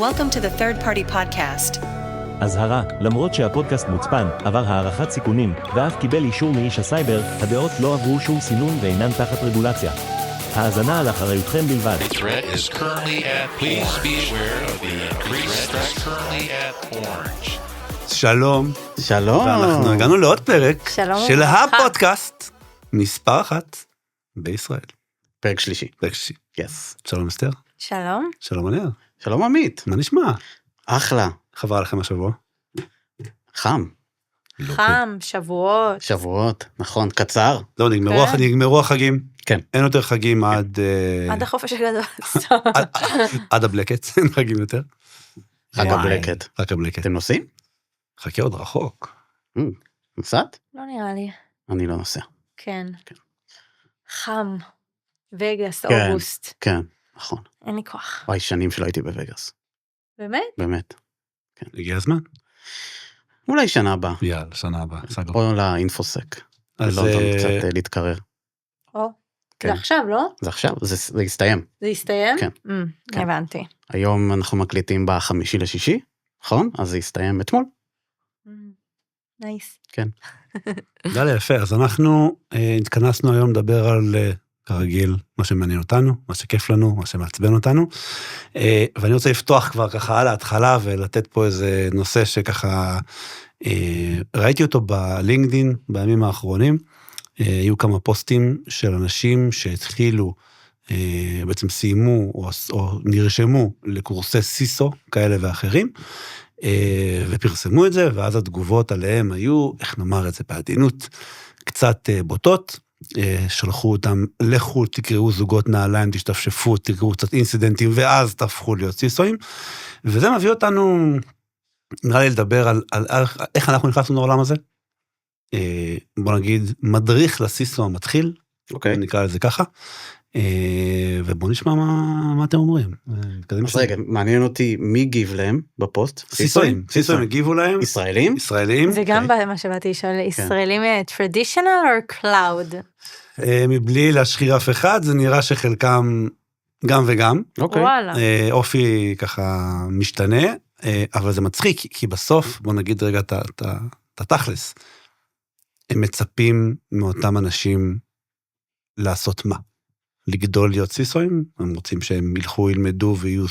Welcome to the Third Party Podcast. אזהרה, למרות שהפודקאסט מוצפן, עבר הערכת סיכונים, ואף קיבל אישור מאיש הסייבר, הדעות לא עברו שום סינון ואינן תחת רגולציה. האזנה על אחריותכם בלבד. The threat is currently at, please be aware of the increased threat currently at orange. שלום. שלום. ואנחנו הגענו לעוד פרק שלום של וברכה. הפודקאסט מספר 1 בישראל. פרק שלישי. פרק שלישי. יס. שלום אסתר. שלום. שלום ענר. שלום עמית. מה נשמע? אחלה. חבר לכם השבוע? חם. חם, שבועות. שבועות. נכון. קצר. לא, נגמרו החגים. כן. אין יותר חגים עד... עד החופש הגדול. עד הבלקט, אין חגים יותר. רק הבלקט. רק הבלקט. אתם נוסעים? חכה עוד רחוק. נוסעת? לא נראה לי. אני לא נוסע. כן. חם. וגאס, כן. אוגוסט. כן. נכון. אין לי כוח. וואי, שנים שלא הייתי בווגאס. באמת? באמת. הגיע הזמן. אולי שנה הבאה. יאללה, שנה הבאה. סגור. או לאינפוסק. אז בלונדון קצת להתקרר. או. כן. זה עכשיו, לא? זה עכשיו. זה הסתיים. זה הסתיים? כן. כן. הבנתי. היום אנחנו מקליטים ב5/6, נכון? אז זה הסתיים אתמול. נייס. דליה, יפה. אז אנחנו התכנסנו היום לדבר על, כרגיל, מה שמעניין אותנו, מה שכיף לנו, מה שמעצבן אותנו. ואני רוצה לפתוח כבר ככה על ההתחלה, ולתת פה איזה נושא שככה, ראיתי אותו בלינקדין בימים האחרונים, היו כמה פוסטים של אנשים שהתחילו, בעצם סיימו או נרשמו לקורסי סיסו כאלה ואחרים, ופרסמו את זה, ואז התגובות עליהם היו, איך נאמר את זה בעדינות, קצת בוטות, שלחו אותם, לכו תקראו זוגות נעליים, תשתפשפו, תקראו קצת אינסידנטים, ואז תהפכו להיות סיסואים, וזה מביא אותנו, נראה לי לדבר על איך אנחנו נכנסנו לעולם הזה, בוא נגיד, מדריך לסיסו המתחיל, נקרא לזה ככה, ובוא נשמע מה אתם אומרים. אז רגע, מעניין אותי מי גיב להם בפוסט? סיסואים הגיבו להם. ישראלים? ישראלים. זה גם מה שבאתי לשאול, ישראלים traditional or cloud? מבלי להשחיר אף אחד, זה נראה שחלקם גם וגם. וואלה. אופי ככה משתנה, אבל זה מצחיק, כי בסוף, בוא נגיד רגע את התכלס, הם מצפים מאותם אנשים לעשות מה? לגדול להיות סיסואים, הם רוצים שהם ילכו, ילמדו ויהיו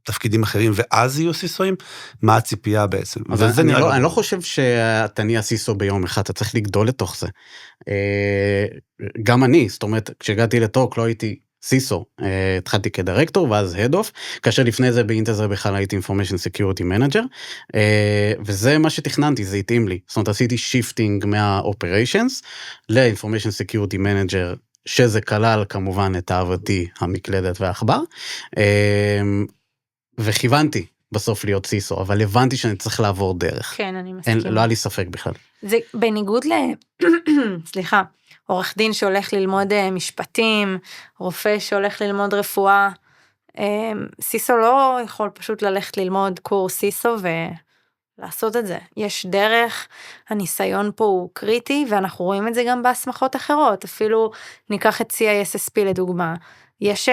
תפקידים אחרים, ואז יהיו סיסואים, מה הציפייה בעצם? אני לא חושב שאתה נהיה סיסו ביום אחד, אתה צריך לגדול לתוך זה. גם אני, זאת אומרת, כשהגעתי לטוק לא הייתי סיסו, התחלתי כדירקטור, ואז Head of, כאשר לפני זה באינטזר בכלל הייתי Information Security Manager, וזה מה שתכננתי, זה התאים לי. זאת אומרת, עשיתי שיפטינג מה-Operations, ל-Information Security Manager, שזה כלל כמובן את אהבתי המקלדת והאחבר, וכיוונתי בסוף להיות סיסו, אבל הבנתי שאני צריך לעבור דרך. כן, אני מסכימה. לא היה לי ספק בכלל. זה בניגוד סליחה, עורך דין שהולך ללמוד משפטים, רופא שהולך ללמוד רפואה, סיסו לא יכול פשוט ללכת ללמוד קורס סיסו ולעשות את זה. יש דרך, הניסיון פה הוא קריטי, ואנחנו רואים את זה גם בהסמכות אחרות, אפילו ניקח את CISSP לדוגמה, יש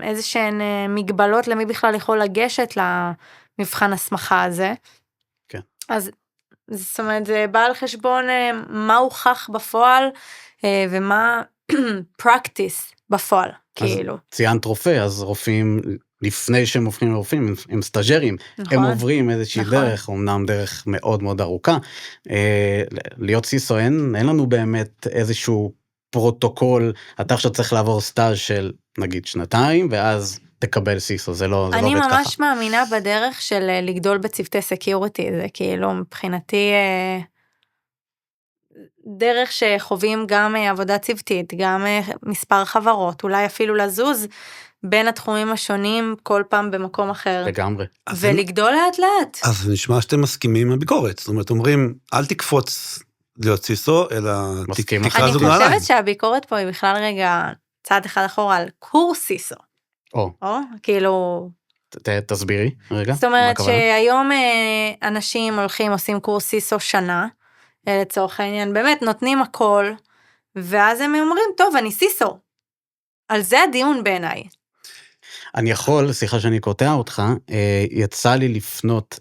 איזשהן מגבלות למי בכלל יכול לגשת למבחן הסמכה הזה. כן. אז זאת אומרת, זה בא על חשבון מה הוכח בפועל, ומה practice בפועל, כאילו. ציינת רופא, אז רופאים, לפני שהם הופכים לרופאים, הם סטאג'רים, נכון. הם עוברים איזושהי נכון. דרך, אמנם דרך מאוד מאוד ארוכה, להיות סיסו, אין לנו באמת איזשהו פרוטוקול, אתה עכשיו צריך לעבור סטאז' של נגיד 2 ואז תקבל סיסו, זה לא עובד ככה. אני ממש מאמינה בדרך של לגדול בצוותי סקיוריטי, זה כאילו מבחינתי דרך שחווים גם עבודה צוותית, גם מספר חברות, אולי אפילו לזוז בין התחומים השונים כל פעם במקום אחר. לגמרי. ולגדול לאט לאט. אז נשמע שאתם מסכימים עם הביקורת, זאת אומרת, אומרים, אל תקפוץ להיות סיסו, אלא תקרא זוג נעליים. אני חושבת שהביקורת פה היא בכלל רגע צעד אחד אחורה על קורס סיסו. או, כאילו... תסבירי רגע. זאת אומרת שהיום אנשים הולכים, עושים קורס סיסו שנה, לצורך העניין, באמת נותנים הכל, ואז הם אומרים, טוב, אני סיסו. על זה הדיון בעיניי. אני יכול, סליחה שאני קוטע אותך, יצא לי לפנות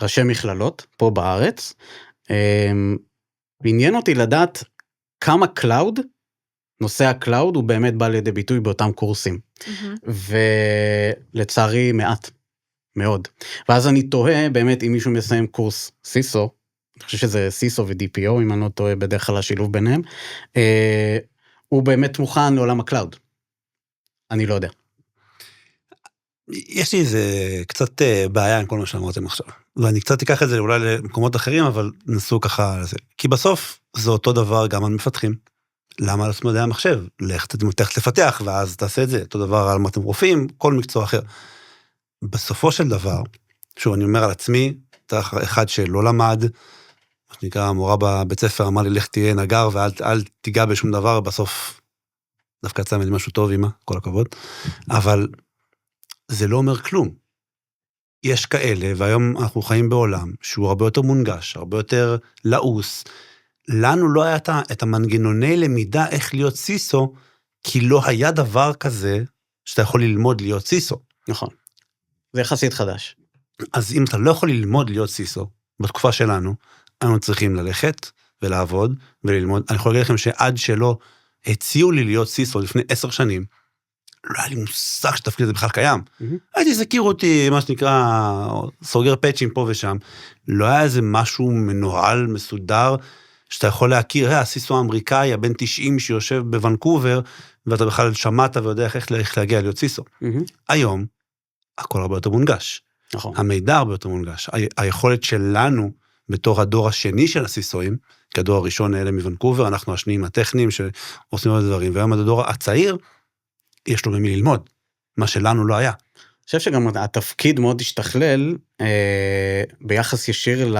לראשי מכללות פה בארץ, עניין אותי לדעת כמה קלאוד, נושא הקלאוד הוא באמת בא לידי ביטוי באותם קורסים, ולצערי מעט, מאוד. ואז אני תוהה באמת אם מישהו מסיים קורס סיסו, אני חושב שזה סיסו ו-DPO, אם אני לא טועה בדרך כלל השילוב ביניהם, הוא באמת מוכן לעולם הקלאוד. אני לא יודע. יש לי איזה קצת בעיה עם כל מה שאמרתם עכשיו, ואני קצת אקח את זה אולי למקומות אחרים, אבל נסו ככה לזה. כי בסוף זה אותו דבר גם על מפתחים. למה על מדעי המחשב? לך לפתח, ואז תעשה את זה. אותו דבר על אתם רופאים, כל מקצוע אחר. בסופו של דבר, שוב, אני אומר על עצמי, אחד שלא למד, מה שנקרא, המורה בבית ספר אמר לי, לך תהיה נגר, ואל תיגע בשום דבר, בסוף דווקא יצא ממני משהו טוב, אמא, כל הכבוד. אבל זה לא אומר כלום. יש כאלה, והיום אנחנו חיים בעולם, שהוא הרבה יותר מונגש, הרבה יותר לעוס. לנו לא היה את המנגנוני למידה איך להיות סיסו, כי לא היה דבר כזה שאתה יכול ללמוד להיות סיסו. נכון. זה יחסית חדש. אז אם אתה לא יכול ללמוד להיות סיסו, בתקופה שלנו, אנחנו צריכים ללכת ולעבוד וללמוד. אני יכול להגיד לכם שעד שלא הציעו לי להיות סיסו לפני 10 שנים, לא היה לי מושג שתפקיד הזה בכלל קיים. הייתי זכיר אותי, מה שנקרא, סוגר פאצ'ים פה ושם. לא היה איזה משהו מנוהל, מסודר, שאתה יכול להכיר, הסיסו האמריקאי, הבן 90 שיושב בוונקובר, ואתה בכלל שמעת ויודע איך להגיע להיות סיסו. היום, הכל הרבה יותר מונגש. נכון. המידע הרבה יותר מונגש. היכולת שלנו, בתור הדור השני של הסיסואים, כי הדור הראשון האלה מוונקובר, אנחנו השניים הטכניים שעושים עוד דברים, והיום הדור הצעיר, יש לו במי ללמוד, מה שלנו לא היה. אני חושב שגם התפקיד מאוד השתכלל, ביחס ישיר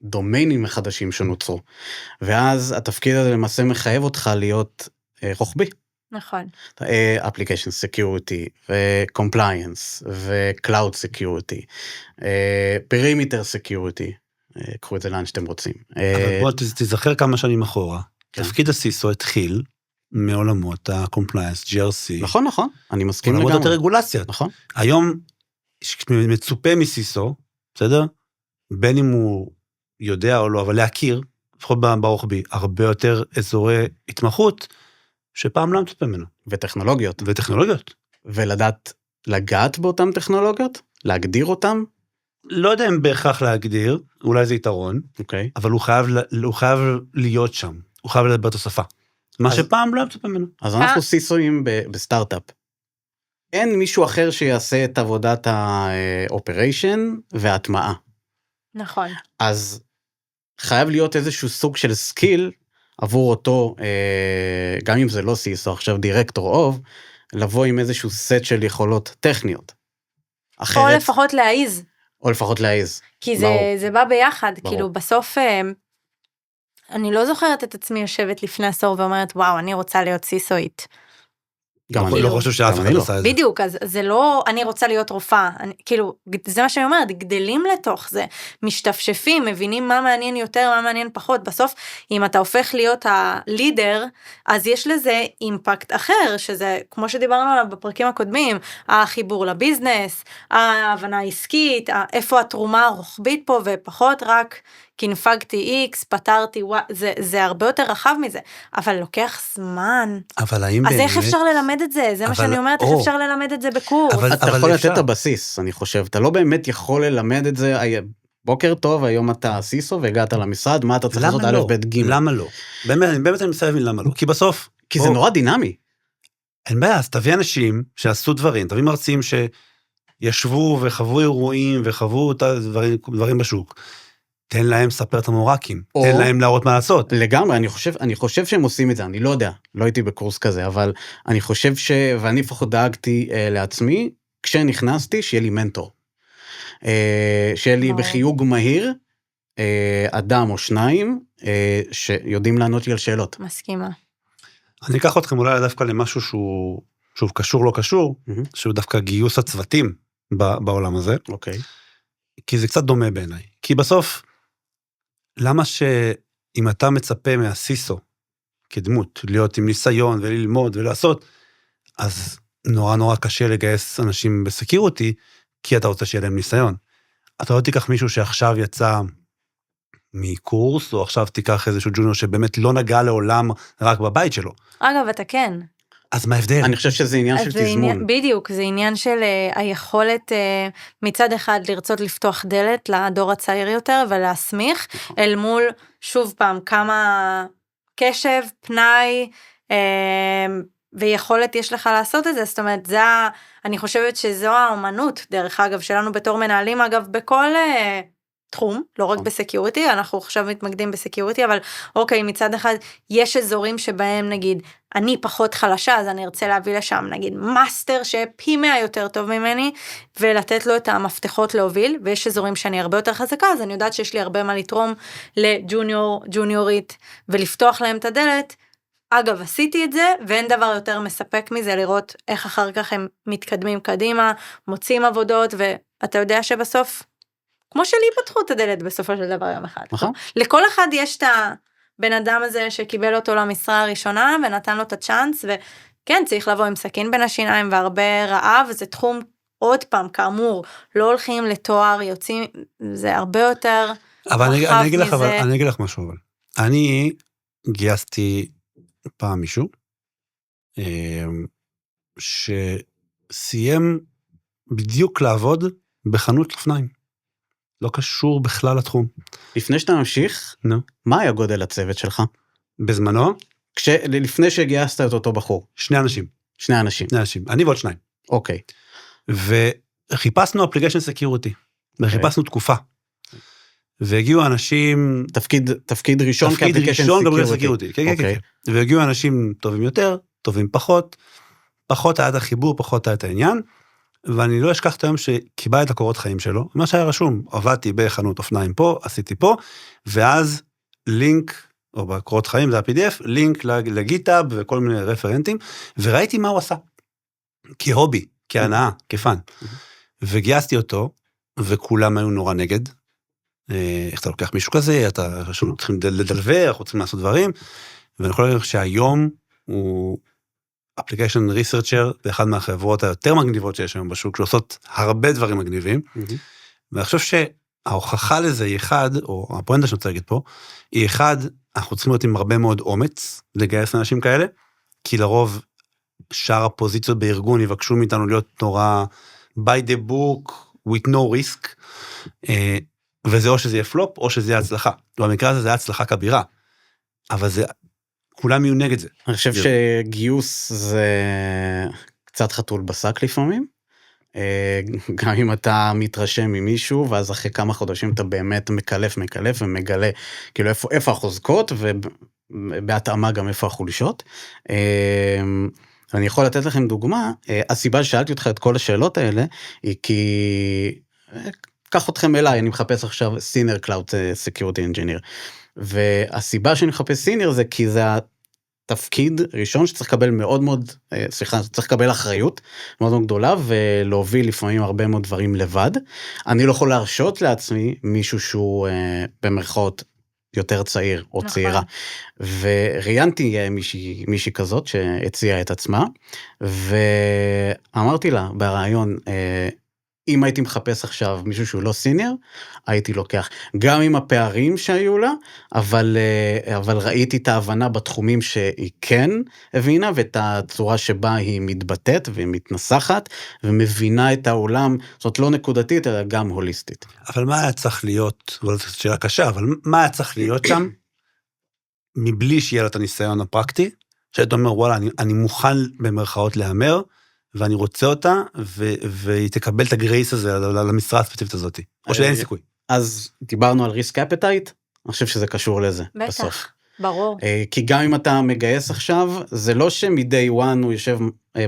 לדומיינים החדשים שנוצרו, ואז התפקיד הזה למעשה מחייב אותך להיות רוחבי. נכון. Application Security, ו-Compliance, ו-Cloud Security, Perimeter Security, קחו את זה לאן שאתם רוצים. אבל בוא תזכר כמה שנים אחורה, תפקיד הסיסו התחיל מעולמות ה-Compliance, GRC. נכון, נכון, אני מסכים לגמרי. מעולמות הרגולציה. נכון. היום מצופה מסיסו, בסדר? בין אם הוא יודע או לא, אבל להכיר, לפחות ברוחבי, הרבה יותר אזורי התמחות, שפעם לא מצופה ממנו. וטכנולוגיות. וטכנולוגיות. ולדעת לגעת באותן טכנולוגיות? להגדיר אותן? לא יודע אם בהכרח להגדיר, אולי זה יתרון, אוקיי. אבל הוא חייב להיות שם. הוא חייב לדבר את השפה. מה שפעם לא מצופה ממנו. אז אנחנו סיסויים בסטארט-אפ. אין מישהו אחר שיעשה את עבודת האופריישן וההטמעה. נכון. אז חייב להיות איזשהו סוג של סקיל עבור אותו, גם אם זה לא סיסו, עכשיו דירקטור אוב, לבוא עם איזשהו סט של יכולות טכניות. או לפחות להעיז. או לפחות להעיז. כי זה בא ביחד, כאילו בסוף, אני לא זוכרת את עצמי יושבת לפני עשור ואומרת, וואו, אני רוצה להיות סיסואית. גם אני לא חושב שאף אחד עושה את זה. בדיוק, אז זה לא, אני רוצה להיות רופאה, כאילו, זה מה שאני אומרת, גדלים לתוך זה, משתפשפים, מבינים מה מעניין יותר, מה מעניין פחות, בסוף, אם אתה הופך להיות הלידר, אז יש לזה אימפקט אחר, שזה, כמו שדיברנו עליו בפרקים הקודמים, החיבור לביזנס, ההבנה העסקית, איפה התרומה הרוחבית פה, ופחות רק כנפגתי X, פתרתי Y, זה הרבה יותר רחב מזה, אבל לוקח זמן. אבל האם אז באמת... איך אפשר ללמד את זה? זה מה שאני אומרת, איך אפשר ללמד את זה בקורס? אתה יכול לתת את הבסיס, אני חושב. אתה לא באמת יכול ללמד את זה, בוקר טוב, היום אתה סיסו והגעת למשרד, מה אתה צריך לעשות א' ב' ג'? למה לא? באמת אני מסתכל למה לא. כי בסוף... כי זה נורא דינמי. אין בעיה, אז תביא אנשים שעשו דברים, תביא מרצים שישבו וחוו אירועים וחוו דברים בשוק. תן להם ספר את המורקים, תן להם להראות מה לעשות. לגמרי, אני חושב שהם עושים את זה, אני לא יודע, לא הייתי בקורס כזה, אבל אני חושב ואני לפחות דאגתי לעצמי, כשנכנסתי, שיהיה לי מנטור. שיהיה לי בחיוג מהיר, אדם או שניים, שיודעים לענות לי על שאלות. מסכימה. אני אקח אתכם אולי דווקא למשהו שהוא, שוב, קשור לא קשור, שהוא דווקא גיוס הצוותים בעולם הזה. אוקיי. כי זה קצת דומה בעיניי. כי בסוף, למה שאם אתה מצפה מהסיסו, כדמות, להיות עם ניסיון וללמוד ולעשות, אז נורא קשה לגייס אנשים בסקיוריטי, כי אתה רוצה שיהיה להם ניסיון. אתה לא תיקח מישהו שעכשיו יצא מקורס, או עכשיו תיקח איזשהו ג'וניור שבאמת לא נגע לעולם רק בבית שלו. אגב, אתה כן. אז מה ההבדל? אני חושב שזה עניין של תזמון. בדיוק, זה עניין של היכולת מצד אחד לרצות לפתוח דלת לדור הצעיר יותר ולהסמיך, אל מול שוב פעם כמה קשב, פנאי ויכולת יש לך לעשות את זה, זאת אומרת, אני חושבת שזו האומנות, דרך אגב, שלנו בתור מנהלים, אגב, בכל תחום, לא רק בסקיוריטי, אנחנו עכשיו מתמקדים בסקיוריטי, אבל אוקיי, מצד אחד, יש אזורים שבהם נגיד, אני פחות חלשה, אז אני ארצה להביא לשם, נגיד, מאסטר שפי 100 יותר טוב ממני, ולתת לו את המפתחות להוביל, ויש אזורים שאני הרבה יותר חזקה, אז אני יודעת שיש לי הרבה מה לתרום לג'וניורית, ולפתוח להם את הדלת. אגב, עשיתי את זה, ואין דבר יותר מספק מזה לראות איך אחר כך הם מתקדמים קדימה, מוצאים עבודות, ואתה יודע שבסוף, כמו שלי פתחו את הדלת בסופו של דבר יום אחד. נכון. לכל אחד יש את הבן אדם הזה שקיבל אותו למשרה הראשונה, ונתן לו את הצ'אנס, וכן, צריך לבוא עם סכין בין השיניים, והרבה רעב, וזה תחום, עוד פעם, כאמור, לא הולכים לתואר, יוצאים, זה הרבה יותר אבל רחב מזה. אני אגיד לך משהו, אבל. אני גייסתי פעם מישהו, שסיים בדיוק לעבוד בחנות אופניים. לא קשור בכלל לתחום. לפני שאתה ממשיך, מה היה גודל הצוות שלך? בזמנו? לפני שגייסת את אותו בחור. שני אנשים. שני אנשים. אני ועוד שניים. אוקיי. וחיפשנו אפליקיישן סקיוריטי. וחיפשנו תקופה. והגיעו אנשים... תפקיד ראשון כאפליקיישן סקיוריטי. כן. והגיעו אנשים טובים יותר, טובים פחות. פחות היה את החיבור, פחות היה את העניין. ואני לא אשכח את היום שקיבל את הקורות חיים שלו, מה שהיה רשום, עבדתי בחנות אופניים פה, עשיתי פה, ואז לינק, או בקורות חיים, זה ה-PDF, לינק לגיטאב וכל מיני רפרנטים, וראיתי מה הוא עשה, כהובי, כהנאה, כפן, וגייסתי אותו, וכולם היו נורא נגד, איך אתה לוקח מישהו כזה, אתה צריכים לדלבר, אנחנו צריכים לעשות דברים, ואני יכול להגיד שהיום הוא... אפליקיישן ריסרצ'ר, זה אחד מהחברות היותר מגניבות שיש היום בשוק, שעושות הרבה דברים מגניבים, ואני חושב שההוכחה לזה היא אחד, או הפואנטה שאני רוצה להגיד פה, היא אחד, אנחנו צריכים להיות עם הרבה מאוד אומץ, לגייס אנשים כאלה, כי לרוב שאר הפוזיציות בארגון יבקשו מאיתנו להיות נורא by the book, with no risk, וזה או שזה יהיה פלופ, או שזה יהיה הצלחה. במקרה הזה זה היה הצלחה כבירה, אבל זה... כולם יהיו נגד זה. אני חושב שגיוס זה קצת חתול בשק לפעמים, גם אם אתה מתרשם ממישהו, ואז אחרי כמה חודשים אתה באמת מקלף ומגלה, כאילו איפה החוזקות, ובהתאמה גם איפה החולשות. אני יכול לתת לכם דוגמה, הסיבה ששאלתי אותך את כל השאלות האלה, היא כי, קח אתכם אליי, אני מחפש עכשיו Senior Cloud Security Engineer, והסיבה שאני מחפש סיניור זה כי זה התפקיד ראשון שצריך לקבל צריך לקבל אחריות מאוד מאוד גדולה, ולהוביל לפעמים הרבה מאוד דברים לבד. אני לא יכול להרשות לעצמי מישהו שהוא במרכאות יותר צעיר או צעירה, וראיינתי מישהי כזאת שהציעה את עצמה, ואמרתי לה ברעיון, אם הייתי מחפש עכשיו מישהו שהוא לא סיניור, הייתי לוקח, גם עם הפערים שהיו לה, אבל ראיתי את ההבנה בתחומים שהיא כן הבינה, ואת הצורה שבה היא מתבטאת ומתנסחת, ומבינה את העולם, זאת לא נקודתית, אלא גם הוליסטית. אבל מה היה צריך להיות, זו שאלה קשה, אבל מה היה צריך להיות שם, מבלי שיהיה לה את הניסיון הפרקטי, שאתה אומר, וואלה, אני מוכן במרכאות להיאמר, ואני רוצה אותה, והיא תקבל את הגרייס הזה למשרה הספציפית הזאת, או שאין סיכוי. אז דיברנו על ריסק אפטייט, אני חושב שזה קשור לזה, בסוף. בטח, ברור. כי גם אם אתה מגייס עכשיו, זה לא שמדי וואן הוא יושב,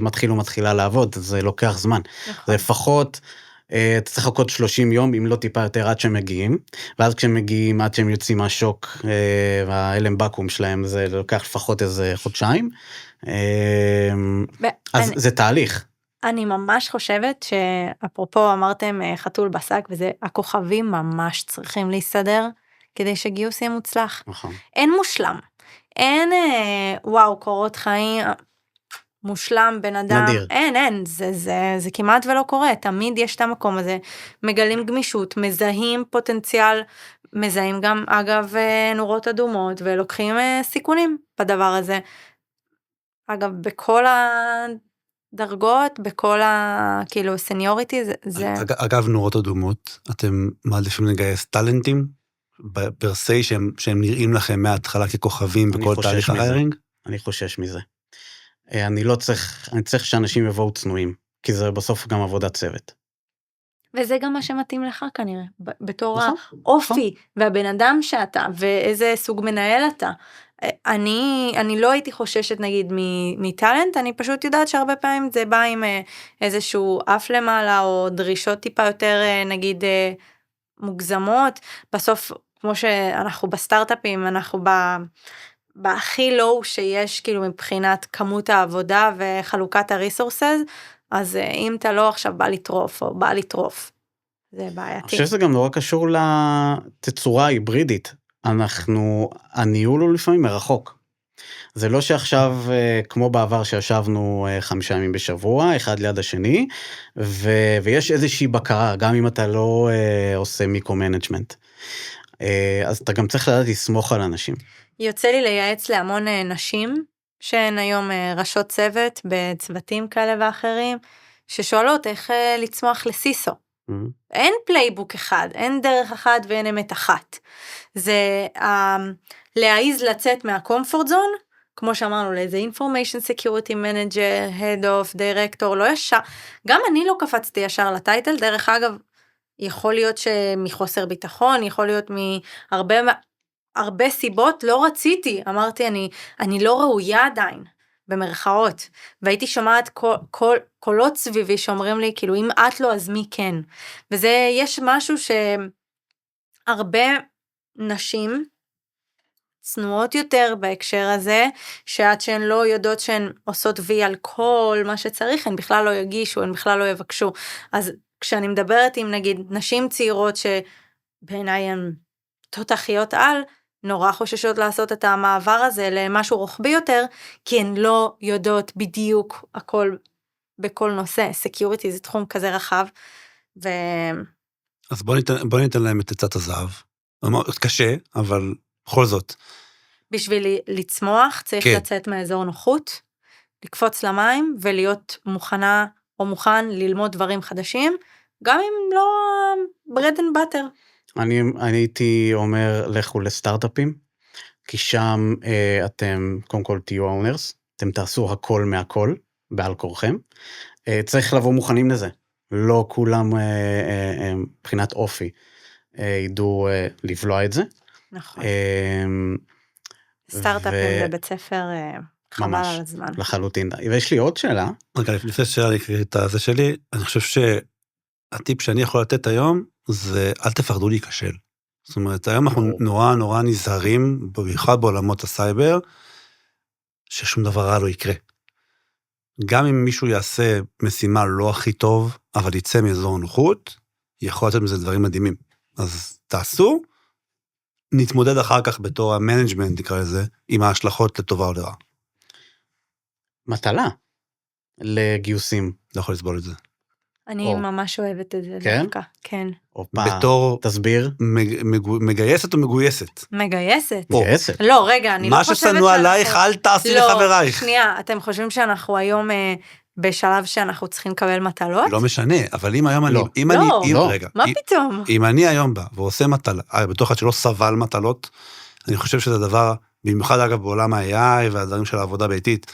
מתחיל ומתחילה לעבוד, זה לוקח זמן. זה לפחות, אתה צריך לחכות 30 יום, אם לא טיפה יותר, עד שהם מגיעים, ואז כשהם מגיעים, עד שהם יוצאים מהשוק, והאלם בקום שלהם, זה לוקח לפחות איזה חודשיים, אז זה תהליך. אני ממש חושבת שאפרופו אמרתם חתול בשק, וזה הכוכבים ממש צריכים להסתדר, כדי שגיוס יהיה מוצלח. נכון. אין מושלם. אין וואו קורות חיים, מושלם, בן אדם, נדיר. אין, זה כמעט ולא קורה, תמיד יש את המקום הזה, מגלים גמישות, מזהים פוטנציאל, מזהים גם אגב נורות אדומות, ולוקחים סיכונים בדבר הזה. אגב, בכל הדרגות, בכל כאילו סניוריטי, זה... אגב, נורות אדומות, אתם מעדיפים לגייס טלנטים, פרסי שהם נראים לכם מההתחלה ככוכבים בכל תהליך ההיירינג? אני חושש מזה. אני צריך שאנשים יבואו צנועים, כי זה בסוף גם עבודת צוות. וזה גם מה שמתאים לך כנראה, בתור נכון, האופי, והבן אדם שאתה, ואיזה סוג מנהל אתה. אני לא הייתי חוששת נגיד מטלנט, אני פשוט יודעת שהרבה פעמים זה בא עם איזשהו אף למעלה, או דרישות טיפה יותר נגיד מוגזמות, בסוף כמו שאנחנו בסטארט-אפים, אנחנו בהכי לואו שיש כאילו מבחינת כמות העבודה וחלוקת הריסורסס, אז אם אתה לא עכשיו בא לטרוף או בא לטרוף, זה בעייתי. אני חושב שזה גם נורא קשור לתצורה ההיברידית. הניהול הוא לפעמים מרחוק. זה לא שעכשיו, כמו בעבר שישבנו 5 ימים בשבוע, אחד ליד השני, ויש איזושהי בקרה, גם אם אתה לא עושה מיקרו-מנג'מנט. אז אתה גם צריך לדעת לסמוך על אנשים. יוצא לי לייעץ להמון נשים, שהן היום ראשות צוות בצוותים כאלה ואחרים, ששואלות איך לצמוח לסיסו. אין פלייבוק אחד, אין דרך אחת ואין אמת אחת. זה להעיז לצאת מהקומפורט זון, כמו שאמרנו, לאיזה information security manager, head of, director, לא ישר. גם אני לא קפצתי ישר לטייטל, דרך אגב, יכול להיות שמחוסר ביטחון, יכול להיות מהרבה סיבות, לא רציתי, אמרתי, אני לא ראויה עדיין, במרכאות, והייתי שומעת קולות סביבי שאומרים לי, כאילו, אם את לא, אז מי כן? וזה, יש משהו שהרבה נשים צנועות יותר בהקשר הזה, שעד שהן לא יודעות שהן עושות וי על כל מה שצריך, הן בכלל לא יגישו, הן בכלל לא יבקשו. אז כשאני מדברת עם נגיד נשים צעירות שבעיניי הן תותחיות על, נורא חוששות לעשות את המעבר הזה למשהו רוחבי יותר, כי הן לא יודעות בדיוק הכל בכל נושא. סקיוריטי זה תחום כזה רחב. אז בוא ניתן להם את עצת הזהב. קשה, אבל בכל זאת. בשביל לצמוח צריך לצאת מאזור נוחות, לקפוץ למים ולהיות מוכנה או מוכן ללמוד דברים חדשים, גם אם לא bread and butter. אני הייתי אומר, לכו לסטארט-אפים, כי שם אתם, קודם כל תהיו owners, אתם תעשו הכל מהכל, בעל כורחם. צריך לבוא מוכנים לזה. לא כולם, מבחינת אופי, ידעו לבלוע את זה. נכון. סטארט-אפים בבית ספר, חבל על הזמן. לחלוטין. ויש לי עוד שאלה. רגע, לפני שאלה לקריא את הזה שלי, אני חושב שהטיפ שאני יכול לתת היום, זה אל תפחדו להיכשל. זאת אומרת, היום אנחנו נורא נזהרים, במיוחד בעולמות הסייבר, ששום דבר רע לא יקרה. גם אם מישהו יעשה משימה לא הכי טוב, אבל יצא מאזור נוחות, יכול לתת מזה דברים מדהימים. אז תעשו, נתמודד אחר כך בתור המנג'מנט, נקרא לזה, עם ההשלכות לטובה או לרעה. מטלה לגיוסים. לא יכול לסבול את זה. אני ממש אוהבת את זה. כן? דווקא, כן. בתור... תסביר. מגייסת או מגויסת? מגייסת. מגייסת. לא, רגע, אני לא חושבת מה ששנוא עלייך, אל תעשי לחברייך. שנייה, אתם חושבים שאנחנו היום בשלב שאנחנו צריכים לקבל מטלות? לא משנה, אבל אם היום אני... רגע, מה פתאום? אם אני היום בא ועושה מטלה, בתוך עד שלא סבל מטלות, אני חושב שזה דבר, במיוחד אגב בעולם ה-AI והדברים של העבודה ביתית,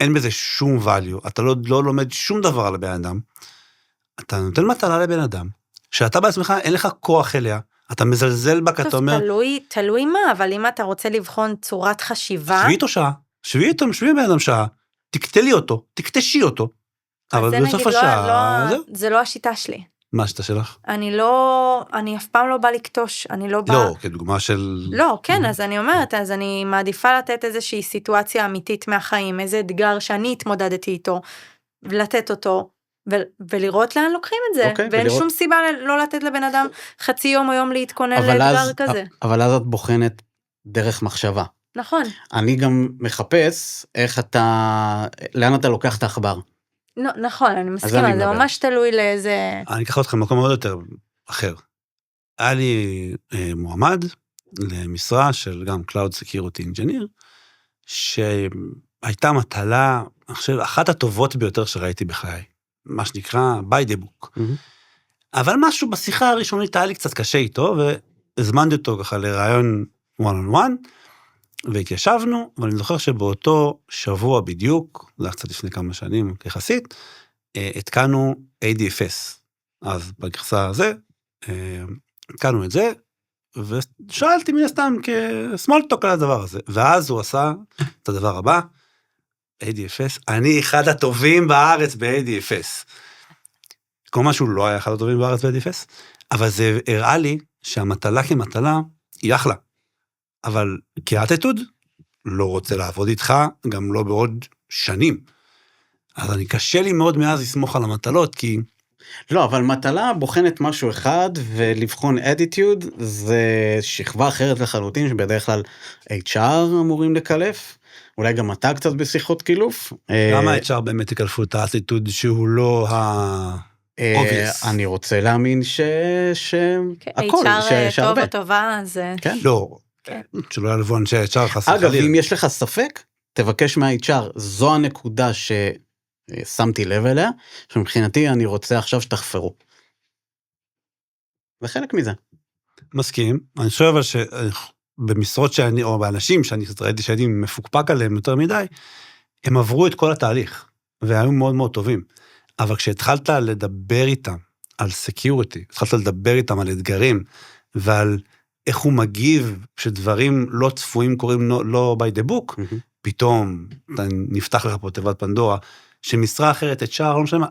אין בזה שום value, אתה לא לומד שום דבר על הבן אדם, אתה נותן מטלה לבן אדם, שאתה בעצמך אין לך כוח אליה, אתה מזלזל בה, אתה אומר... תלוי מה, אבל אם אתה רוצה לבחון צורת חשיבה... שבי בן אדם שעה, תקטלי אותו, תקטשי אותו, אבל בסוף השעה... זה לא השיטה שלי. מה השיטה שלך? אני אף פעם לא בא לקטוש, אני לא בא... לא, כדוגמה של... לא, כן, אז אני אומרת, אז אני מעדיפה לתת איזושהי סיטואציה אמיתית מהחיים, איזה אתגר שאני התמודדתי איתו, ולתת אותו, ולראות לאן לוקחים את זה, ואין שום סיבה לא לתת לבן אדם חצי יום או יום להתכונן לאתגר כזה. אבל אז את בוחנת דרך מחשבה. נכון. אני גם מחפש לאן אתה לוקח את העכבר. נכון, אני מסכימה, אני זה מדבר. ממש תלוי לאיזה... אני אקח אותך למקום מאוד יותר אחר. היה לי מועמד למשרה של גם Cloud Security Engineer, שהייתה מטלה, אני חושב, אחת הטובות ביותר שראיתי בחיי, מה שנקרא by the book. אבל משהו בשיחה הראשונית היה לי קצת קשה איתו, והזמנתי אותו ככה לרעיון one on one, והתיישבנו, ואני זוכר שבאותו שבוע בדיוק, זה היה קצת לפני כמה שנים כיחסית, התקנו ADFS. אז בגרסה הזה, התקנו את זה, ושאלתי מן הסתם כסמולטוק על הדבר הזה. ואז הוא עשה את הדבר הבא, ADFS, אני אחד הטובים בארץ ב-ADFS. כל משהו לא היה אחד הטובים בארץ ב-ADFS, אבל זה הראה לי שהמטלה כמטלה היא אחלה. אבל כאטitude, לא רוצה לעבוד איתך, גם לא בעוד שנים. אז אני קשה לי מאוד מאז לסמוך על המטלות, כי... לא, אבל מטלה בוחנת משהו אחד, ולבחון attitude זה שכבה אחרת לחלוטין, שבדרך כלל HR אמורים לקלף, אולי גם אתה קצת בשיחות קילוף. למה HR באמת יקלפו את האטיטוד שהוא לא obvious? אני רוצה להאמין שהכל, HR טוב או טובה, זה... כן. לא, שלא יעלבו אנשי HR חס וחלילה. אגב, אם יש לך ספק, תבקש מה-HR, זו הנקודה ששמתי לב אליה, שמבחינתי אני רוצה עכשיו שתחפרו. וחלק מזה. מסכים, אני חושב אבל שבמשרות שאני, או באנשים שאני ראיתי שהייתי מפוקפק עליהם יותר מדי, הם עברו את כל התהליך, והיו מאוד מאוד טובים. אבל כשהתחלת לדבר איתם על סקיוריטי, התחלת לדבר איתם על אתגרים, ועל איך הוא מגיב שדברים לא צפויים קוראים לא by the book, פתאום נפתח לך פה תיבת פנדורה, שמשרה אחרת, HR, לא משנה מה,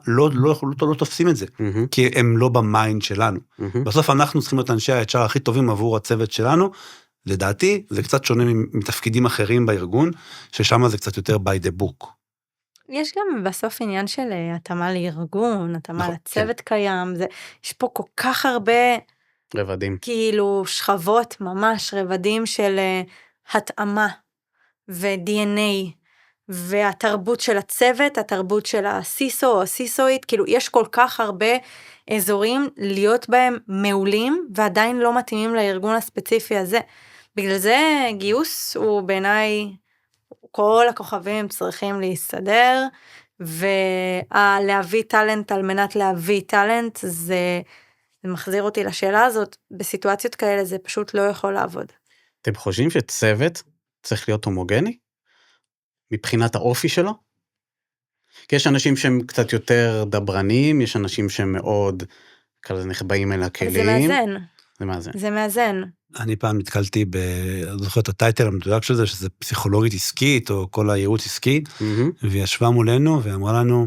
לא תופסים את זה, כי הם לא במיינד שלנו. בסוף אנחנו צריכים להיות אנשי ה-HR הכי טובים עבור הצוות שלנו, לדעתי, זה קצת שונה מתפקידים אחרים בארגון, ששם זה קצת יותר by the book. יש גם בסוף עניין של התאמה לארגון, התאמה לצוות קיים, יש פה כל כך הרבה... רבדים. כאילו שכבות, ממש רבדים של התאמה ו-DNA, והתרבות של הצוות, התרבות של הסיסו או הסיסואית, כאילו יש כל כך הרבה אזורים להיות בהם מעולים, ועדיין לא מתאימים לארגון הספציפי הזה. בגלל זה גיוס הוא בעיניי, כל הכוכבים צריכים להסתדר, ולהביא טלנט על מנת להביא טלנט, זה מחזיר אותי לשאלה הזאת, בסיטואציות כאלה זה פשוט לא יכול לעבוד. אתם חושבים שצוות צריך להיות הומוגני? מבחינת האופי שלו? כי יש אנשים שהם קצת יותר דברנים, יש אנשים שהם מאוד כזה נחבאים אל הכלים. זה מאזן. זה מאזן. זה מאזן. אני פעם נתקלתי זוכר את הטייטל המדויק של זה, שזה פסיכולוגית עסקית, או כל הייעוץ עסקי, והיא ישבה מולנו ואמרה לנו,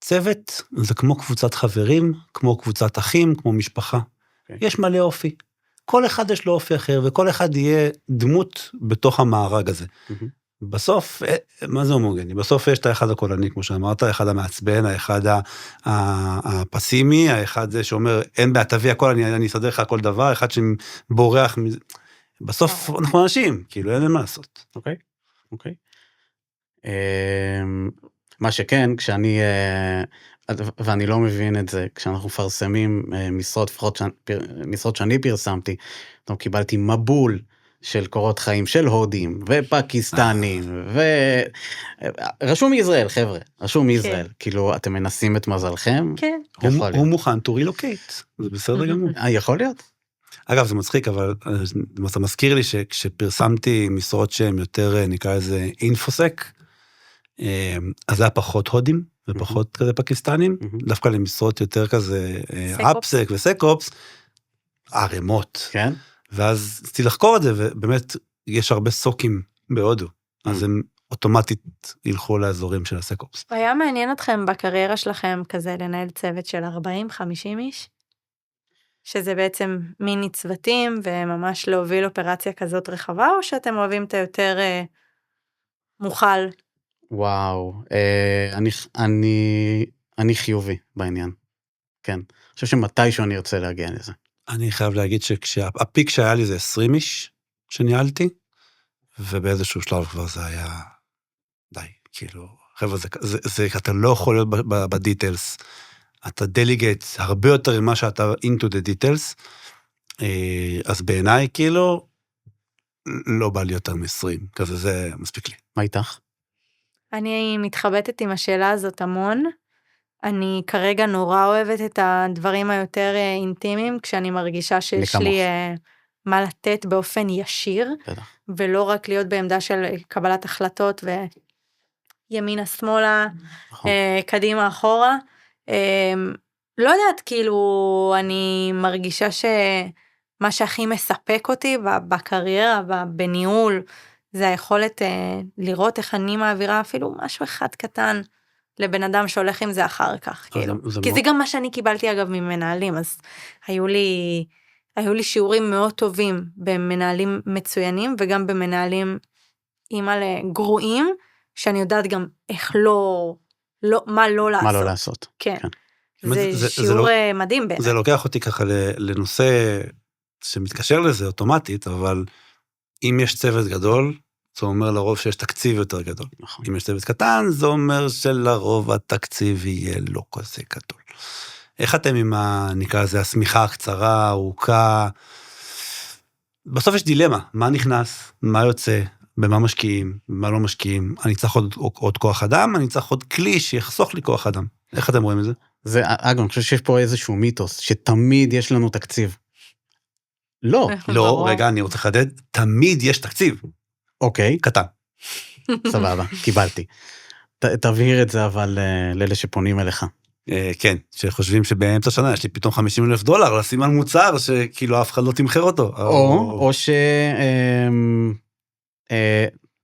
צוות זה כמו קבוצת חברים, כמו קבוצת אחים, כמו משפחה. יש מלא אופי. כל אחד יש לו אופי אחר, וכל אחד יהיה דמות בתוך המארג הזה. בסוף, מה זה הומוגני? בסוף יש את האחד הקולני, כמו שאמרת, האחד המעצבן, האחד הפסימי, האחד זה שאומר, אין בעיה, תביא הכל, אני אסדר לך כל דבר, האחד שבורח, בסוף אנחנו אנשים, כאילו אין מה לעשות. אוקיי, אוקיי. מה שכן, כשאני, ואני לא מבין את זה, כשאנחנו מפרסמים משרות שאני פרסמתי, קיבלתי מבול של קורות חיים של הודים ופקיסטנים, רשום מישראל, חבר'ה, רשום מישראל, כאילו אתם מנסים את מזלכם? כן. הוא מוכן to relocate, זה בסדר גמור. יכול להיות. אגב, זה מצחיק, אבל אתה מזכיר לי שכשפרסמתי משרות שהן יותר, נקרא לזה אינפוסק, אז זה היה פחות הודים, ופחות כזה פקיסטנים, דווקא למשרות יותר כזה אפסק וסקופס, ערימות. כן. ואז רציתי לחקור את זה, ובאמת יש הרבה סוקים בהודו, אז הם אוטומטית ילכו לאזורים של הסקופס. היה מעניין אתכם בקריירה שלכם כזה לנהל צוות של 40-50 איש? שזה בעצם מיני צוותים, וממש להוביל אופרציה כזאת רחבה, או שאתם אוהבים את היותר מוכל? וואו, אני חיובי בעניין. כן. אני חושב שמתישהו אני ארצה להגיע לזה. אני חייב להגיד שהפיק שהיה לי זה 20 איש שניהלתי, ובאיזשהו שלב כבר זה היה, די, כאילו, חבר'ה, אתה לא יכול להיות בדיטלס, אתה דליגט הרבה יותר ממה שאתה into the details, אז בעיניי, כאילו, לא בא לי יותר מ-20, כזה זה מספיק לי. מה איתך? אני מתחבטת עם השאלה הזאת המון. אני כרגע נורא אוהבת את הדברים היותר אינטימיים, כשאני מרגישה שיש לי מה לתת באופן ישיר, ולא רק להיות בעמדה של קבלת החלטות וימינה שמאלה, קדימה אחורה. לא יודעת, כאילו, אני מרגישה שמה שהכי מספק אותי בקריירה, בניהול, זה היכולת לראות איך אני מעבירה אפילו משהו אחד קטן לבן אדם שהולך עם זה אחר כך, כאילו. כי זה גם מה שאני קיבלתי אגב ממנהלים, אז היו לי שיעורים מאוד טובים במנהלים מצוינים, וגם במנהלים גרועים, שאני יודעת גם איך מה לא לעשות. מה לא לעשות. כן. זה שיעור מדהים בעיניי. זה לוקח אותי ככה לנושא שמתקשר לזה אוטומטית, אבל אם יש צוות גדול, זה אומר לרוב שיש תקציב יותר גדול. נכון. אם יש צוות קטן, זה אומר שלרוב התקציב יהיה לא כזה גדול. איך אתם עם נקרא לזה, הסמיכה הקצרה, ארוכה? בסוף יש דילמה, מה נכנס, מה יוצא, במה משקיעים, במה לא משקיעים, אני צריך עוד כוח אדם, אני צריך עוד כלי שיחסוך לי כוח אדם. איך אתם רואים את זה? זה, אגב, אני חושב שיש פה איזשהו מיתוס, שתמיד יש לנו תקציב. לא. לא, רגע, אני רוצה לחדד, תמיד יש תקציב. אוקיי. קטן. סבבה, קיבלתי. תבהיר את זה, אבל לאלה שפונים אליך. כן, שחושבים שבאמצע שנה יש לי פתאום $50,000 לשים על מוצר שכאילו אף אחד לא תמחר אותו. או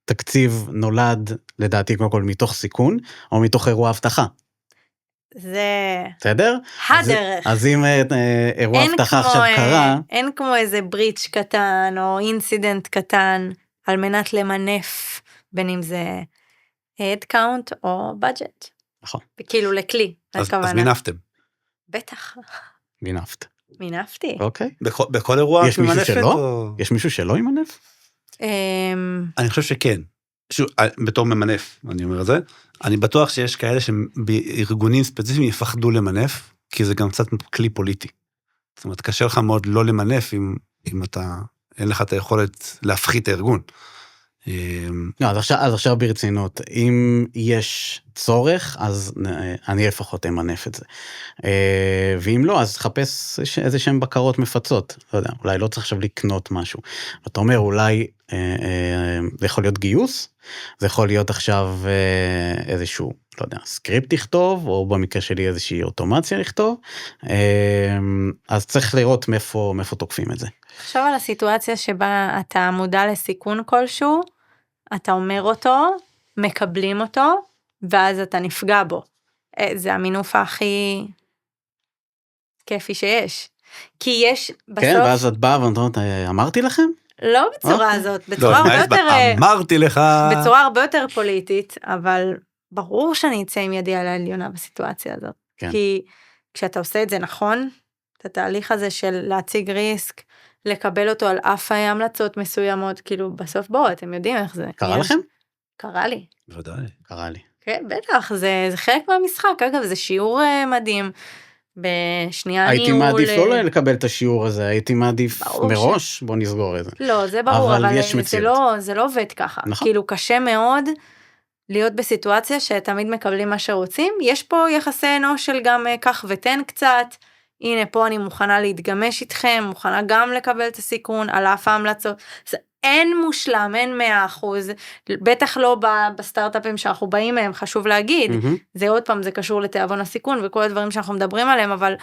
תקציב נולד, לדעתי, קודם כל, מתוך סיכון, או מתוך אירוע הבטחה. זה... בסדר? הדרך. אז אם אירוע הבטחה עכשיו קרה... אין כמו איזה בריץ' קטן, או אינסידנט קטן, על מנת למנף, בין אם זה headcount או budget. נכון. וכאילו לכלי. אז מינפתם. בטח. מינפתי. אוקיי. בכל אירוע יש מישהו שלא? יש מישהו שלא ימנף? אני חושב שכן. שוב, בתור ממנף, אני אומר את זה, אני בטוח שיש כאלה שבארגונים ספציפיים יפחדו למנף, כי זה גם קצת כלי פוליטי. זאת אומרת, קשה לך מאוד לא למנף, אם אין לך את היכולת להפחית הארגון. לא, אז עכשיו ברצינות, אם יש צורך, אז אני לפחות אמנף את זה. ואם לא, אז תחפש איזה שהן בקרות מפצות. לא יודע, אולי לא צריך עכשיו לקנות משהו. אתה אומר, אולי זה יכול להיות גיוס, זה יכול להיות עכשיו איזשהו, לא יודע, סקריפט לכתוב, או במקרה שלי איזושהי אוטומציה לכתוב, אז צריך לראות מאיפה תוקפים את זה. עכשיו על הסיטואציה שבה אתה מודע לסיכון כלשהו, אתה אומר אותו, מקבלים אותו, ואז אתה נפגע בו. זה המינוף הכי כיפי שיש. כי יש בסוף... כן, ואז את באה ואומרת, אמרתי לכם? לא בצורה הזאת, בצורה הרבה יותר... אמרתי לך... בצורה הרבה יותר פוליטית, אבל ברור שאני אצא עם ידי על העליונה בסיטואציה הזאת. כי כשאתה עושה את זה נכון, את התהליך הזה של להציג ריסק, לקבל אותו על אף המלצות מסוימות, כאילו בסוף בואו, אתם יודעים איך זה. קרה לכם? קרה לי. בוודאי. קרה לי. כן, בטח, זה חלק מהמשחק, אגב, זה שיעור מדהים, בשנייה ניהול... הייתי מעדיף לא לקבל את השיעור הזה, הייתי מעדיף מראש, בוא נסגור את זה. לא, זה ברור, אבל זה לא עובד ככה. כאילו קשה מאוד להיות בסיטואציה שתמיד מקבלים מה שרוצים, יש פה יחסי אנוש של גם כך ותן קצת, הנה פה אני מוכנה להתגמש איתכם, מוכנה גם לקבל את הסיכון, על אף ההמלצות, אין מושלם, אין 100%, בטח לא בסטארט-אפים שאנחנו באים מהם, חשוב להגיד, זה עוד פעם, זה קשור לתיאבון הסיכון, וכל הדברים שאנחנו מדברים עליהם, אבל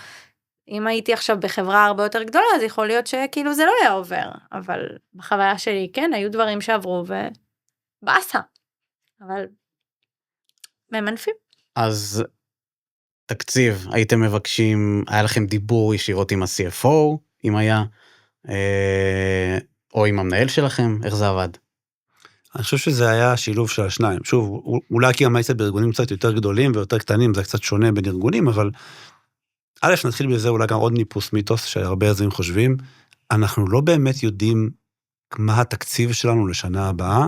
אם הייתי עכשיו בחברה הרבה יותר גדולה, אז יכול להיות שכאילו זה לא היה עובר, אבל בחוויה שלי, כן, היו דברים שעברו, ובאסה, אבל ממנפים. אז תקציב, הייתם מבקשים, היה לכם דיבור ישירות עם ה-CFO, אם היה, או עם המנהל שלכם, איך זה עבד? אני חושב שזה היה שילוב של השניים. שוב, אולי כי המייסט בארגונים קצת יותר גדולים ויותר קטנים, זה קצת שונה בין ארגונים, אבל א', נתחיל בזה אולי גם עוד ניפוס מיתוס, שהרבה יזמים חושבים, אנחנו לא באמת יודעים מה התקציב שלנו לשנה הבאה,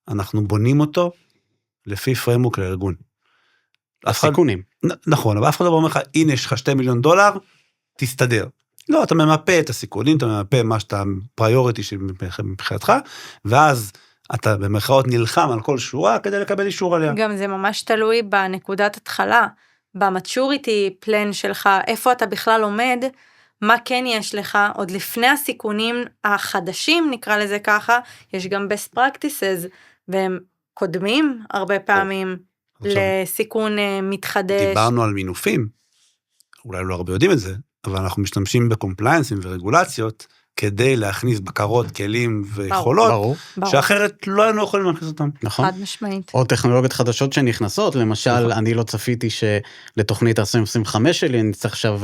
אנחנו בונים אותו לפי פריימורק לארגון. הסיכונים. נכון, אבל אף אחד לא אומר לך, הנה יש לך $2 מיליון, תסתדר. לא, אתה ממפה את הסיכונים, אתה ממפה מה שאתה פריוריטי מבחינתך, ואז אתה במרכאות נלחם על כל שורה כדי לקבל אישור עליה. גם זה ממש תלוי בנקודת התחלה, במצ'וריטי פלן שלך, איפה אתה בכלל עומד, מה כן יש לך, עוד לפני הסיכונים החדשים, נקרא לזה ככה, יש גם best practices, והם קודמים הרבה פעמים לסיכון מתחדש. דיברנו על מינופים, אולי לא הרבה יודעים את זה, אבל אנחנו משתמשים בקומפליינסים ורגולציות, כדי להכניס בקרות, כלים ויכולות, שאחרת לא היינו יכולים להכניס אותם. נכון. חד משמעית. או טכנולוגיות חדשות שנכנסות, למשל, אני לא צפיתי שלתוכנית 2025 שלי, אני צריך עכשיו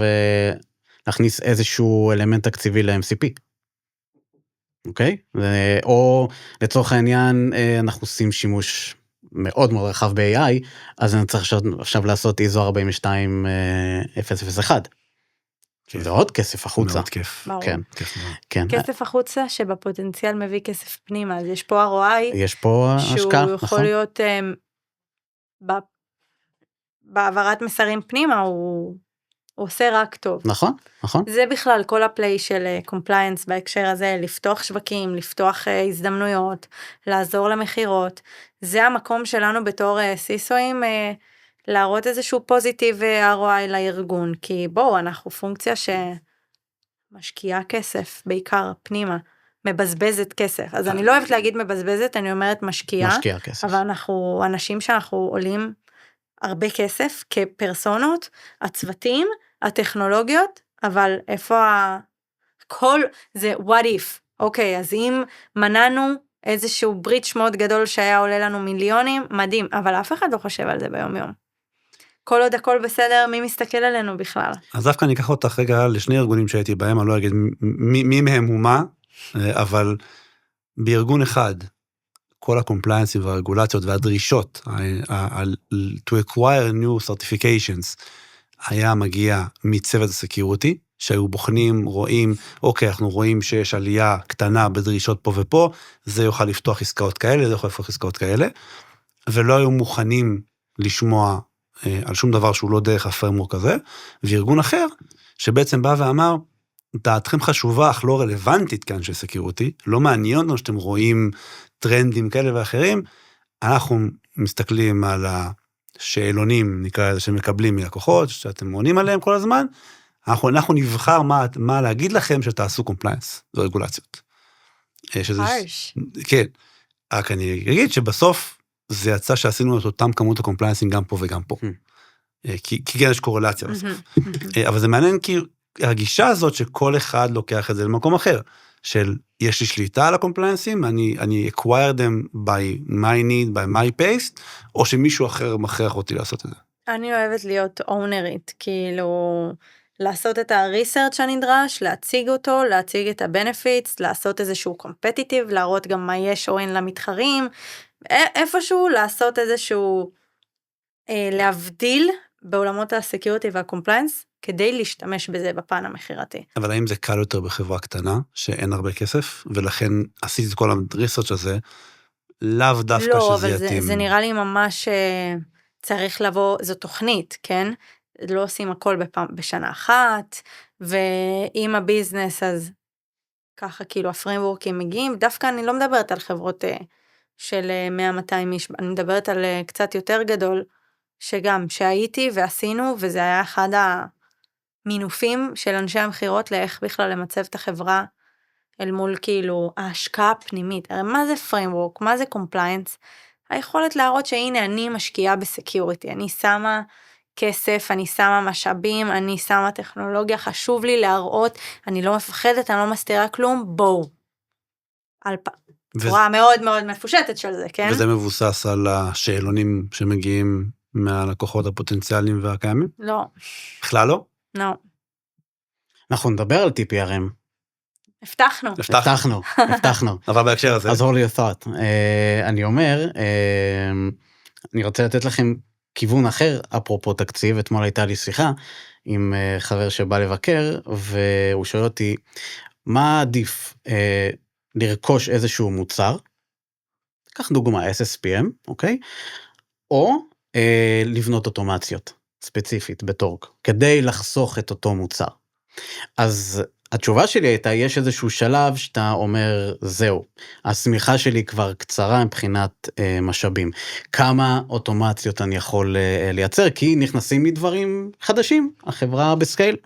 להכניס איזשהו אלמנט תקציבי ל-MCP. אוקיי? או לצורך העניין, אנחנו עושים שימוש מאוד מאוד רחב ב-AI, אז אני צריך עכשיו לעשות ISO 42001. זה עוד כסף החוצה. מאוד כיף. כן. כן. כסף החוצה שבפוטנציאל מביא כסף פנימה, אז יש פה ROI, יש פה השקעה, שהוא יכול להיות בעברת מסרים פנימה, הוא עושה רק טוב. נכון, נכון. זה בכלל כל הפליי של קומפליינס בהקשר הזה, לפתוח שווקים, לפתוח הזדמנויות, לעזור למחירות. זה המקום שלנו בתור סיסויים, להראות איזשהו פוזיטיב ROI לארגון, כי בואו, אנחנו פונקציה שמשקיעה כסף, בעיקר פנימה, מבזבזת כסף. אז אני לא אוהבת להגיד מבזבזת, אני אומרת משקיעה. משקיעה כסף. אבל אנחנו אנשים שאנחנו עולים הרבה כסף כפרסונות, הצוותים, הטכנולוגיות, אבל איפה כל זה what if, אוקיי, אז אם מנענו איזשהו בריץ' מאוד גדול שהיה עולה לנו מיליונים, מדהים, אבל אף אחד לא חושב על זה ביום יום. כל עוד הכל בסדר, מי מסתכל עלינו בכלל? אז דווקא אני אקח אותך רגע לשני ארגונים שהייתי בהם, אני לא אגיד מי מהם הוא מה, אבל בארגון אחד, כל הקומפליינסים והרגולציות והדרישות, to acquire new certifications, היה מגיע מצוות הסקיוריטי, שהיו בוחנים, רואים, אוקיי, אנחנו רואים שיש עלייה קטנה בדרישות פה ופה, זה יוכל לפתוח עסקאות כאלה, זה יכול לפתוח עסקאות כאלה, ולא היו מוכנים לשמוע על שום דבר שהוא לא דרך הפרמורק הזה, וארגון אחר, שבעצם בא ואמר, דעתכם חשובה, אך לא רלוונטית כאן של סקיוריטי, לא מעניין אותנו שאתם רואים טרנדים כאלה ואחרים, אנחנו מסתכלים על השאלונים, נקרא לזה, שמקבלים מלקוחות, שאתם עונים עליהם כל הזמן, אנחנו נבחר מה להגיד לכם שתעשו קומפליינס ורגולציות. כן, רק אני אגיד שבסוף זה יצא שעשינו את אותם כמות הקומפליינסים גם פה וגם פה. כי כן יש קורלציה בסוף. אבל זה מעניין כי הגישה הזאת שכל אחד לוקח את זה למקום אחר, של יש לי שליטה על הקומפליינסים, אני acquire them by my need, by my pace, או שמישהו אחר מכריח אותי לעשות את זה. אני אוהבת להיות אונרית, כאילו לעשות את הריסרצ' הנדרש, להציג אותו, להציג את הבנפיטס, לעשות איזשהו קומפטיטיב, להראות גם מה יש או אין למתחרים, איפשהו לעשות איזשהו, להבדיל בעולמות הסקיוריטי והקומפליינס, כדי להשתמש בזה בפן המחירתי. אבל האם זה קל יותר בחברה קטנה, שאין הרבה כסף, ולכן עשיתי את כל הריסרצ' הזה, לאו דווקא לא, שזה יתאים. לא, אבל זה נראה לי ממש צריך לבוא, זו תוכנית, כן? לא עושים הכל בשנה אחת, ועם הביזנס, אז ככה כאילו הפריימוורקים מגיעים, דווקא אני לא מדברת על חברות של 100-200 איש, אני מדברת על קצת יותר גדול, שגם שהייתי ועשינו, וזה היה אחד המינופים של אנשי המחירות, לאיך בכלל למצב את החברה, אל מול כאילו ההשקעה הפנימית, הרי מה זה פריימוורק, מה זה קומפליינס, היכולת להראות שהנה אני משקיעה בסקיוריטי, אני שמה כסף, אני שמה משאבים, אני שמה טכנולוגיה, חשוב לי להראות, אני לא מפחדת, אני לא מסתירה כלום, בואו. צורה מאוד מאוד מפושטת של זה, כן? וזה מבוסס על השאלונים שמגיעים מהלקוחות הפוטנציאליים והקיימים? לא. בכלל לא? לא. אנחנו נדבר על TPRM. הבטחנו. אבל בהקשר הזה. אז all your thought. אני אומר, אני רוצה לתת לכם כיוון אחר, אפרופו תקציב, אתמול הייתה לי שיחה עם חבר שבא לבקר, והוא שואל אותי, מה עדיף, לרכוש איזשהו מוצר, קח דוגמה SSPM, אוקיי? או לבנות אוטומציות ספציפית בטורק, כדי לחסוך את אותו מוצר. אז התשובה שלי הייתה, יש איזשהו שלב שאתה אומר, זהו, הסמיכה שלי כבר קצרה מבחינת משאבים. כמה אוטומציות אני יכול לייצר, כי נכנסים מדברים חדשים, החברה בסקייל.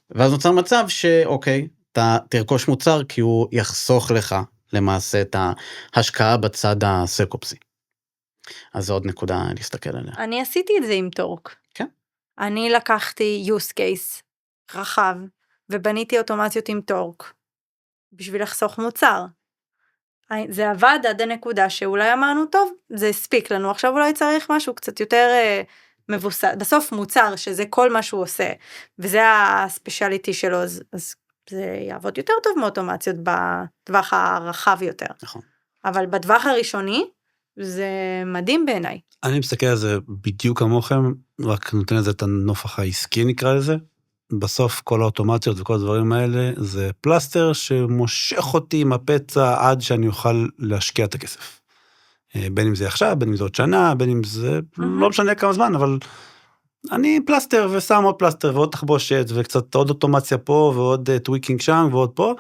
ואז נוצר מצב שאוקיי, אתה תרכוש מוצר, כי הוא יחסוך לך למעשה את ההשקעה בצד הסקופסי. אז זו עוד נקודה להסתכל עליה. אני עשיתי את זה עם טורק. כן. אני לקחתי use case רחב, ובניתי אוטומציות עם טורק, בשביל לחסוך מוצר. זה עבד עד הנקודה שאולי אמרנו, טוב, זה הספיק לנו, עכשיו אולי צריך משהו קצת יותר מבוסס, בסוף מוצר, שזה כל מה שהוא עושה, וזה הספציאליטי שלו, אז זה יעבוד יותר טוב מאוטומציות בטווח הרחב יותר. נכון. אבל בטווח הראשוני, זה מדהים בעיניי. אני מסתכל על זה בדיוק כמוכם, רק נותן לזה את הנופח העסקי נקרא לזה. בסוף כל האוטומציות וכל הדברים האלה, זה פלסטר שמושך אותי עם הפצע עד שאני אוכל להשקיע את הכסף. בין אם זה עכשיו, בין אם זה עוד שנה, בין אם זה לא משנה כמה זמן, אבל אני פלסטר ושם עוד פלסטר ועוד תחבושת וקצת עוד אוטומציה פה ועוד טוויקינג שם ועוד פה,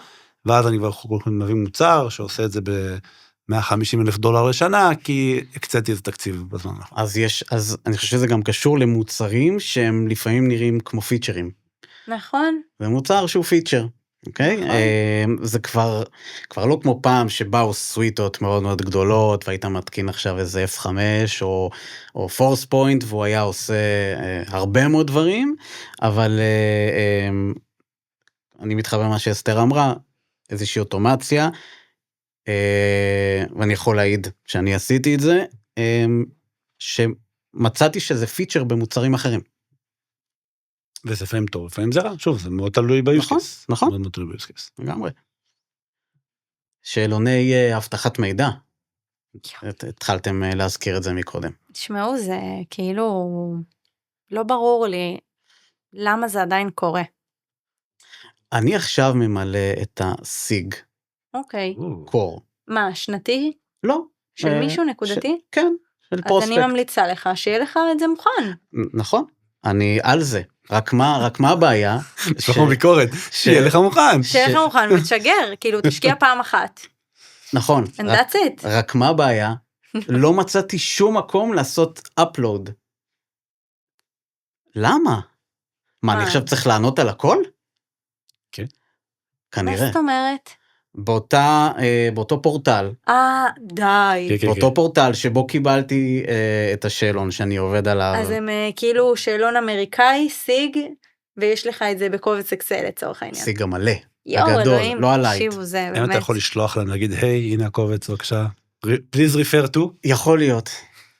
ואז אני כבר מביא מוצר שעושה את זה $150,000 לשנה, כי הקצתי איזה תקציב בזמן. אז אני חושב שזה גם קשור למוצרים שהם לפעמים נראים כמו פיצ'רים. נכון. זה מוצר שהוא פיצ'ר, אוקיי? זה כבר לא כמו פעם שבאו סוויטות מאוד מאוד גדולות, והיית מתקין עכשיו איזה F5 או פורס פוינט, והוא היה עושה הרבה מאוד דברים, אבל אני מתחבר מה שאסתר אמרה, איזושהי אוטומציה, ואני יכול להעיד שאני עשיתי את זה, שמצאתי שזה פיצ'ר במוצרים אחרים. וזה לפעמים טוב, לפעמים זה רע, שוב, זה מאוד תלוי ביוסקס. נכון. מאוד תלוי ביוסקס. לגמרי. שאלוני הבטחת מידע, התחלתם להזכיר את זה מקודם. תשמעו, זה כאילו, לא ברור לי למה זה עדיין קורה. אני עכשיו ממלא את הסיג. אוקיי. קור. מה, שנתי? לא. של מישהו נקודתי? כן, של פרוספקט. אז אני ממליצה לך, שיהיה לך את זה מוכן. נכון, אני על זה. רק מה הבעיה? יש לך ביקורת, שיהיה לך מוכן. שיהיה לך מוכן, ותשגר, כאילו תשקיע פעם אחת. נכון. And that's it. רק מה הבעיה? לא מצאתי שום מקום לעשות upload. למה? מה, אני עכשיו צריך לענות על הכל? כן. כנראה. מה זאת אומרת? באותו פורטל. די. באותו פורטל שבו קיבלתי את השאלון שאני עובד עליו. אז הם כאילו שאלון אמריקאי, סיג, ויש לך את זה בקובץ אקסל לצורך העניין. סיג המלא. יואו, הגדול, אלוהים, לא הלייט. תקשיבו, זה אם באמת. אתה יכול לשלוח להם, להגיד, היי, הנה הקובץ, בבקשה. Please refer to. יכול להיות.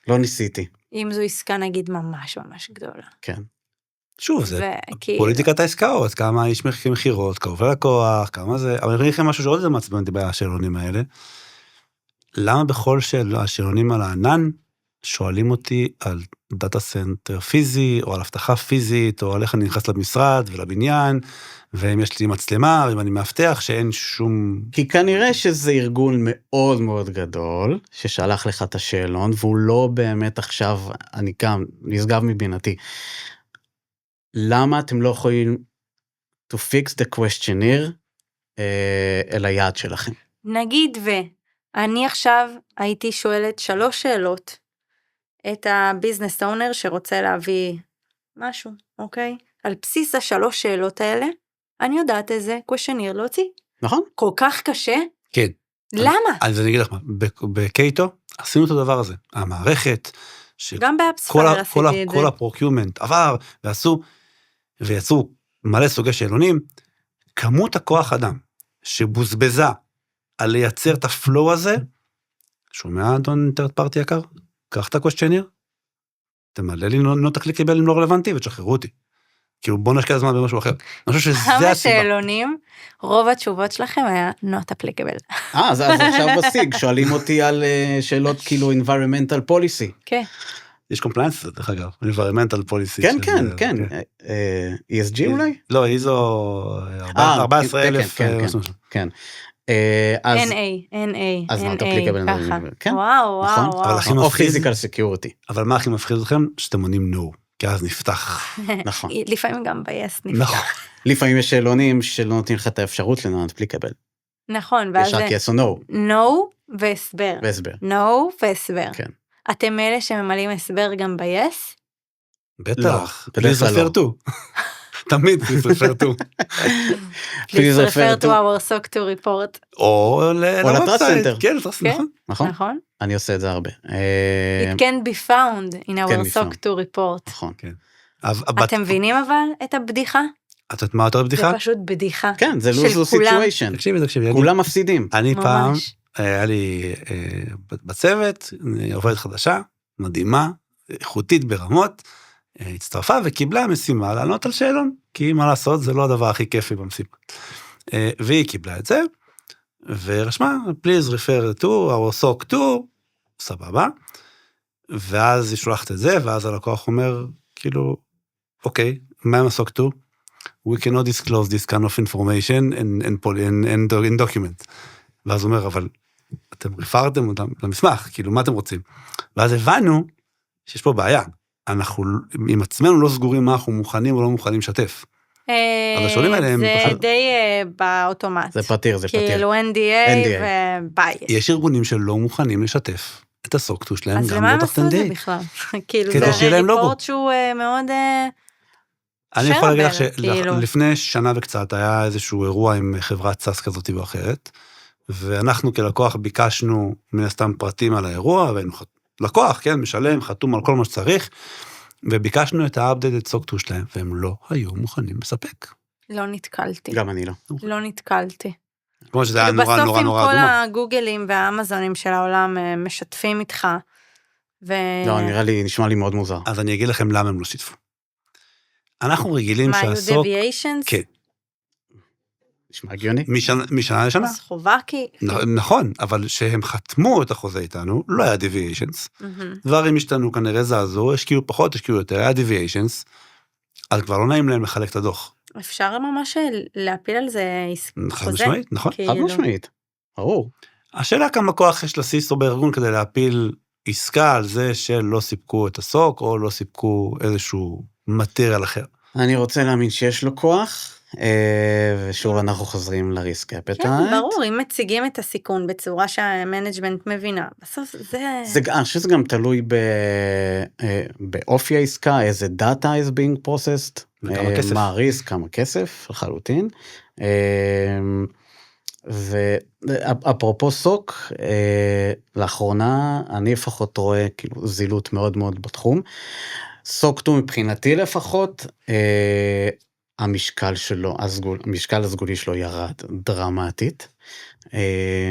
לא ניסיתי. אם זו עסקה נגיד ממש ממש גדולה. כן. שוב, זה וכאילו- פוליטיקת העסקאות, כמה איש מחירות, קרוב ללקוח, כמה זה, אבל אני אגיד לכם משהו שעוד זה מעצבן אותי בשאלונים האלה. למה בכל השאלונים על הענן, שואלים אותי על דאטה סנטר פיזי, או על הבטחה פיזית, או על איך אני נכנס למשרד ולבניין, ואם יש לי מצלמה, ואם אני מאבטח, שאין שום... כי כנראה שזה ארגון מאוד מאוד גדול, ששלח לך את השאלון, והוא לא באמת עכשיו, אני גם נשגב מבינתי. למה אתם לא יכולים to fix the questionnaire אל היעד שלכם? נגיד אני עכשיו הייתי שואלת 3 שאלות, את הביזנס אונר שרוצה להביא משהו, אוקיי? על בסיס 3 שאלות האלה, אני יודעת איזה questionnaire להוציא. נכון? כל כך קשה? כן. למה? אז אני אגיד לך מה, בקייטו עשינו את הדבר הזה, המערכת, גם באפספייר עשיתי את זה. כל הפרוקיומנט עבר, ויצרו מלא סוגי שאלונים, כמות הכוח אדם שבוזבזה על לייצר את הפלואו הזה, שומע אדון אינטרנט פארטי יקר? קח את הקושצ'ניר, תמלא לי נוט הקליקבל אם לא רלוונטי ותשחררו אותי. כאילו בוא נשקיע זמן במשהו אחר. אני חושב שזה כמה הסיבה. שאלונים, רוב התשובות שלכם היה not applicable. אז עכשיו בסיג, שואלים אותי על שאלות כאילו environmental policy. כן. יש קומפליינס, דרך אגב, environmental policy. כן, כן. ESG אולי? לא, איזו 14,000. כן. אז NA, אז not applicable, ככה. כן, וואו, נכון. וואו, אבל וואו. הכי או מפחיד, פיזיקל סקיוריטי, אבל מה הכי מפחיד אתכם? שאתם עונים no, כי אז נפתח. נכון. לפעמים גם ב-yes נפתח. נכון. לפעמים יש שאלונים שלא נותנים לך את האפשרות ל-not applicable, נכון, ואז יש רק זה yes או no, no והסבר. והסבר. no והסבר. כן. אתם אלה שממלאים הסבר גם ב-yes? בטח, בדרך please כלל לא. refer to. תמיד please refer to. Please refer refer to to- our SOC 2 report. או לטראסט סנטר. כן, לטראסט, כן? נכון. נכון? נכון? אני עושה את זה הרבה. It can be found in can our be SOC found. 2 report. נכון. אתם מבינים אבל את הבדיחה? את יודעת מה יותר בדיחה? זה פשוט בדיחה. כן, זה של lose כולם. situation, תקשיבי, כולם מפסידים. אני פעם, ממש. היה לי בצוות, עובדת חדשה, מדהימה, איכותית ברמות, הצטרפה וקיבלה משימה לענות על שאלון, כי מה לעשות, זה לא הדבר הכי כיפי במשימה. והיא קיבלה את זה, ורשמה, please refer to our SOC 2, סבבה, ואז היא שולחת את זה, ואז הלקוח אומר, כאילו, אוקיי, מה עם ה-SOC 2? We cannot disclose this kind of information in document. ואז הוא אומר, אבל אתם רפרתם אותם למסמך, כאילו, מה אתם רוצים? ואז הבנו שיש פה בעיה. אנחנו עם עצמנו לא סגורים מה אנחנו מוכנים או לא מוכנים לשתף. אז השאולים האלה הם זה פשוט- די באוטומט. זה פתיר, זה פתיר. כאילו NDA וביי. יש ארגונים שלא מוכנים לשתף את הסוקטו שלהם אז גם למה הם בתוך עשו את זה NDA. בכלל? כאילו כדי שיהיה זה להם לוגו. ריפורט שהוא מאוד... אני יכול להגיד לך shareable, כאילו. שלפני שנה וקצת היה איזשהו אירוע עם חברת סאס כזאת או אחרת, ואנחנו כלקוח ביקשנו מן הסתם פרטים על האירוע, לקוח, כן, משלם, חתום על כל מה שצריך, וביקשנו את ה-updated סוקטו שלהם, והם לא היו מוכנים לספק. לא נתקלתי. גם אני לא. לא נתקלתי. כמו שזה היה כאילו נורא בסוף נורא עם נורא כל אדומה. הגוגלים והאמזונים של העולם משתפים איתך. לא, נשמע לי מאוד מוזר. אז אני אגיד לכם למה הם לא שיתפו. אנחנו רגילים מה, היו שהסוק, deviations? כן, נשמע הגיוני. משנה לשנה. אז חובה כי... נכון, אבל שהם חתמו את החוזה איתנו, לא היה deviations. מהמם. דברים השתנו, כנראה זזו, השקיעו פחות, השקיעו יותר, היה deviations, אז כבר לא נעים להם לחלק את הדוח. אפשר ממש להפיל על זה חד חוזה. משמעית, נכון. חד כאילו. משמעית. ברור. השאלה כמה כוח יש לסיסו בארגון כדי להפיל עסקה על זה שלא סיפקו את הסוק, או לא סיפקו איזשהו מטריאל אחר. אני רוצה להאמין שיש לו כוח, ושוב אנחנו חוזרים לריסק אפטייט. כן, ברור, אם מציגים את הסיכון בצורה שהמנג'מנט מבינה, בסוף זה... אני חושב שזה גם תלוי באופי העסקה, איזה דאטה is being processed, וכמה כסף. מה הריסק, כמה כסף, לחלוטין. ואפרופו סוק, לאחרונה אני לפחות רואה כאילו זילות מאוד מאוד בתחום. סוק 2 מבחינתי לפחות, המשקל שלו, המשקל הסגולי שלו ירד דרמטית.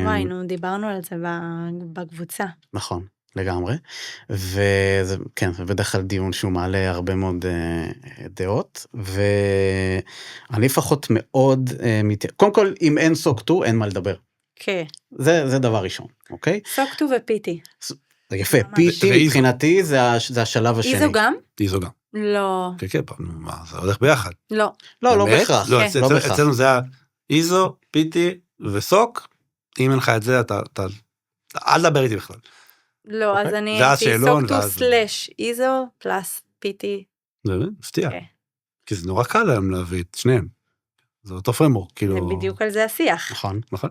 וואי, נו, דיברנו על זה בקבוצה. נכון, לגמרי. וזה, כן, זה בדרך כלל דיון שהוא מעלה הרבה מאוד דעות, ואני לפחות מאוד, קודם כל, אם אין סוק 2, אין מה לדבר. כן. זה דבר ראשון, אוקיי? סוקטו ופיטי. זה יפה, ממש. פיטי ואיזו. מבחינתי זה השלב השני. איזו גם? איזו גם. לא. כן, כן, מה, זה הולך ביחד. לא. לא באמת? בהכרח. לא, כן. לא בהכרח. אצלנו זה היה איזו, פיטי וסוק, אם אין לך את זה, אתה אל דבר איתי בכלל. לא, אז אוקיי. אני ואז הייתי שאלון, סוקטו ואז- סלש איזו פלס פיטי. זה באמת מפתיע. כן. כי זה נורא קל היום להביא את שניהם. זה אותו פרמורק, זה כאילו... בדיוק על זה השיח. נכון. נכון.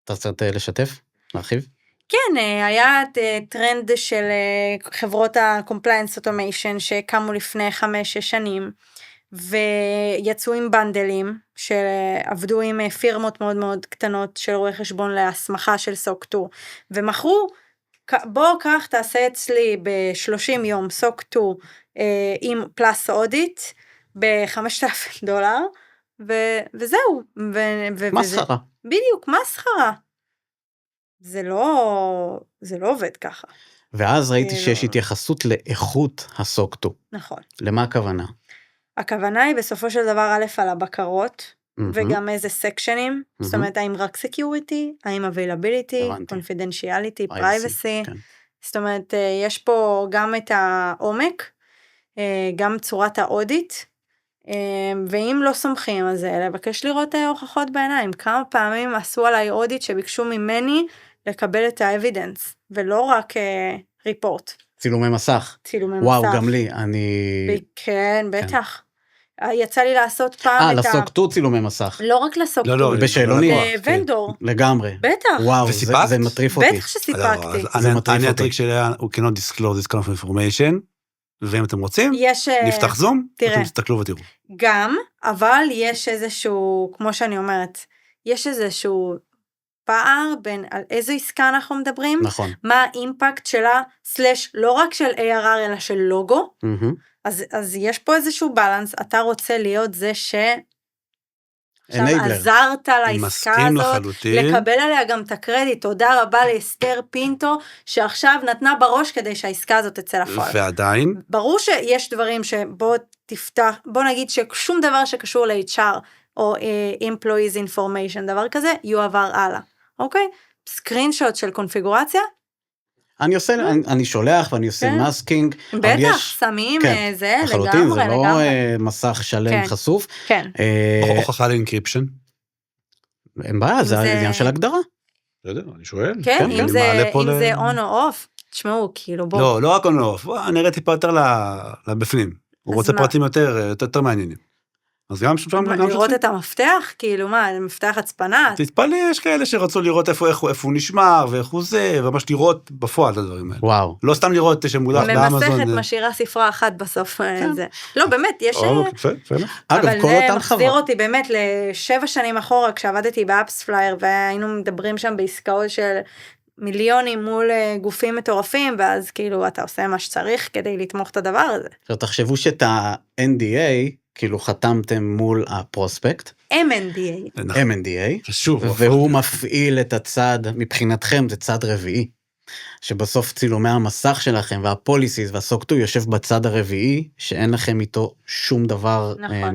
אתה רוצה לשתף? להרחיב? כן, היה טרנד של חברות ה-compliance automation שקמו לפני 5-6 שנים, ויצאו עם בנדלים, שעבדו עם פירמות מאוד מאוד קטנות של רואי חשבון להסמכה של סוק 2, ומכרו, בוא כך תעשה אצלי ב-30 יום סוק 2 עם פלאס אודיט, $5,000, וזהו. מסחרה. בדיוק, מסחרה. זה לא עובד ככה. ואז ראיתי כאילו- שיש התייחסות לאיכות הסוקטו. נכון. למה הכוונה? הכוונה היא בסופו של דבר א' על הבקרות, וגם איזה סקשנים, זאת מהמם. אומרת, האם רק סקיוריטי, האם availability, הבנתי. confidentiality, Privacy, privacy, כן. זאת אומרת, יש פה גם את העומק, גם צורת האודיט, ואם לא סומכים על זה, לבקש לראות הוכחות בעיניים. כמה פעמים עשו עליי אודיט שביקשו ממני לקבל את האבידנס, ולא רק ריפורט. צילומי מסך. צילומי וואו, מסך. גם לי, כן, בטח. יצא לי לעשות פעם את לסוקטו צילומי מסך. לא רק לסוקטו. לא, בשאלונים. ונדור. לגמרי. בטח. וואו, וסיפקת? זה מטריף אותי. בטח שסיפקתי. זה מטריף אני אותי. הטריק שלי הוא cannot disclose this kind of information, ואם אתם רוצים, יש... נפתח זום, תראה. אתם תסתכלו ותראו. גם, אבל יש איזשהו, כמו שאני אומרת, יש איזשהו פער בין על איזו עסקה אנחנו מדברים, נכון. מה האימפקט שלה, סלש לא רק של ARR אלא של לוגו, מהמם. אז יש פה איזשהו בלנס, אתה רוצה להיות זה ש... עכשיו Enabler. עזרת לעסקה מסכים הזאת, לחלוטין. לקבל עליה גם את הקרדיט, תודה רבה לאסתר פינטו, שעכשיו נתנה בראש כדי שהעסקה הזאת תצא לפועל. ועדיין, ברור שיש דברים שבוא תפתח, בוא נגיד ששום דבר שקשור ל-HR, או employees information, דבר כזה, יועבר הלאה, אוקיי? סקרינשוט של קונפיגורציה, אני שולח ואני עושה כן. מאסקינג. אבל בטח, יש- שמים כן, זה לחלוטין, לגמרי, זה לא לגמרי. מסך שלם כן. חשוף. כן, הוכחה לאנקריפשן. אין בעיה, זה זה- העניין של הגדרה. לא יודע, אני שואל. כן, כן, אם אני זה מעלה פה אם זה on או off, תשמעו, כאילו בואו. לא רק און-אוף, נראה טיפה יותר לבפנים. הוא אז רוצה מה? פרטים יותר מעניינים. אז גם שם, לראות את המפתח, כאילו מה, מפתח הצפנה, תתפלא, יש כאלה שרצו לראות איפה הוא נשמר, ואיך הוא זה, וממש לראות בפועל את הדברים האלה. וואו. לא סתם לראות שמודח באמזון. ממסכת משאירה ספרה אחת בסוף זה. לא, באמת, יש... אגב, אבל כל זה אותן מחזיר חברות. אותי באמת ל7 שנים אחורה, כשעבדתי באפס פלייר, והיינו מדברים שם בעסקאות של מיליונים מול גופים מטורפים, ואז כאילו אתה עושה מה שצריך כדי לתמוך את הדבר הזה. עכשיו תחשבו שאת ה-NDA, כאילו חתמתם מול הפרוספקט, M&A. M&A, חשוב. והוא מפעיל את הצד, מבחינתכם זה צד רביעי, שבסוף צילומי המסך שלכם והפוליסיס והסוקטו יושב בצד הרביעי, שאין לכם איתו שום דבר נכון.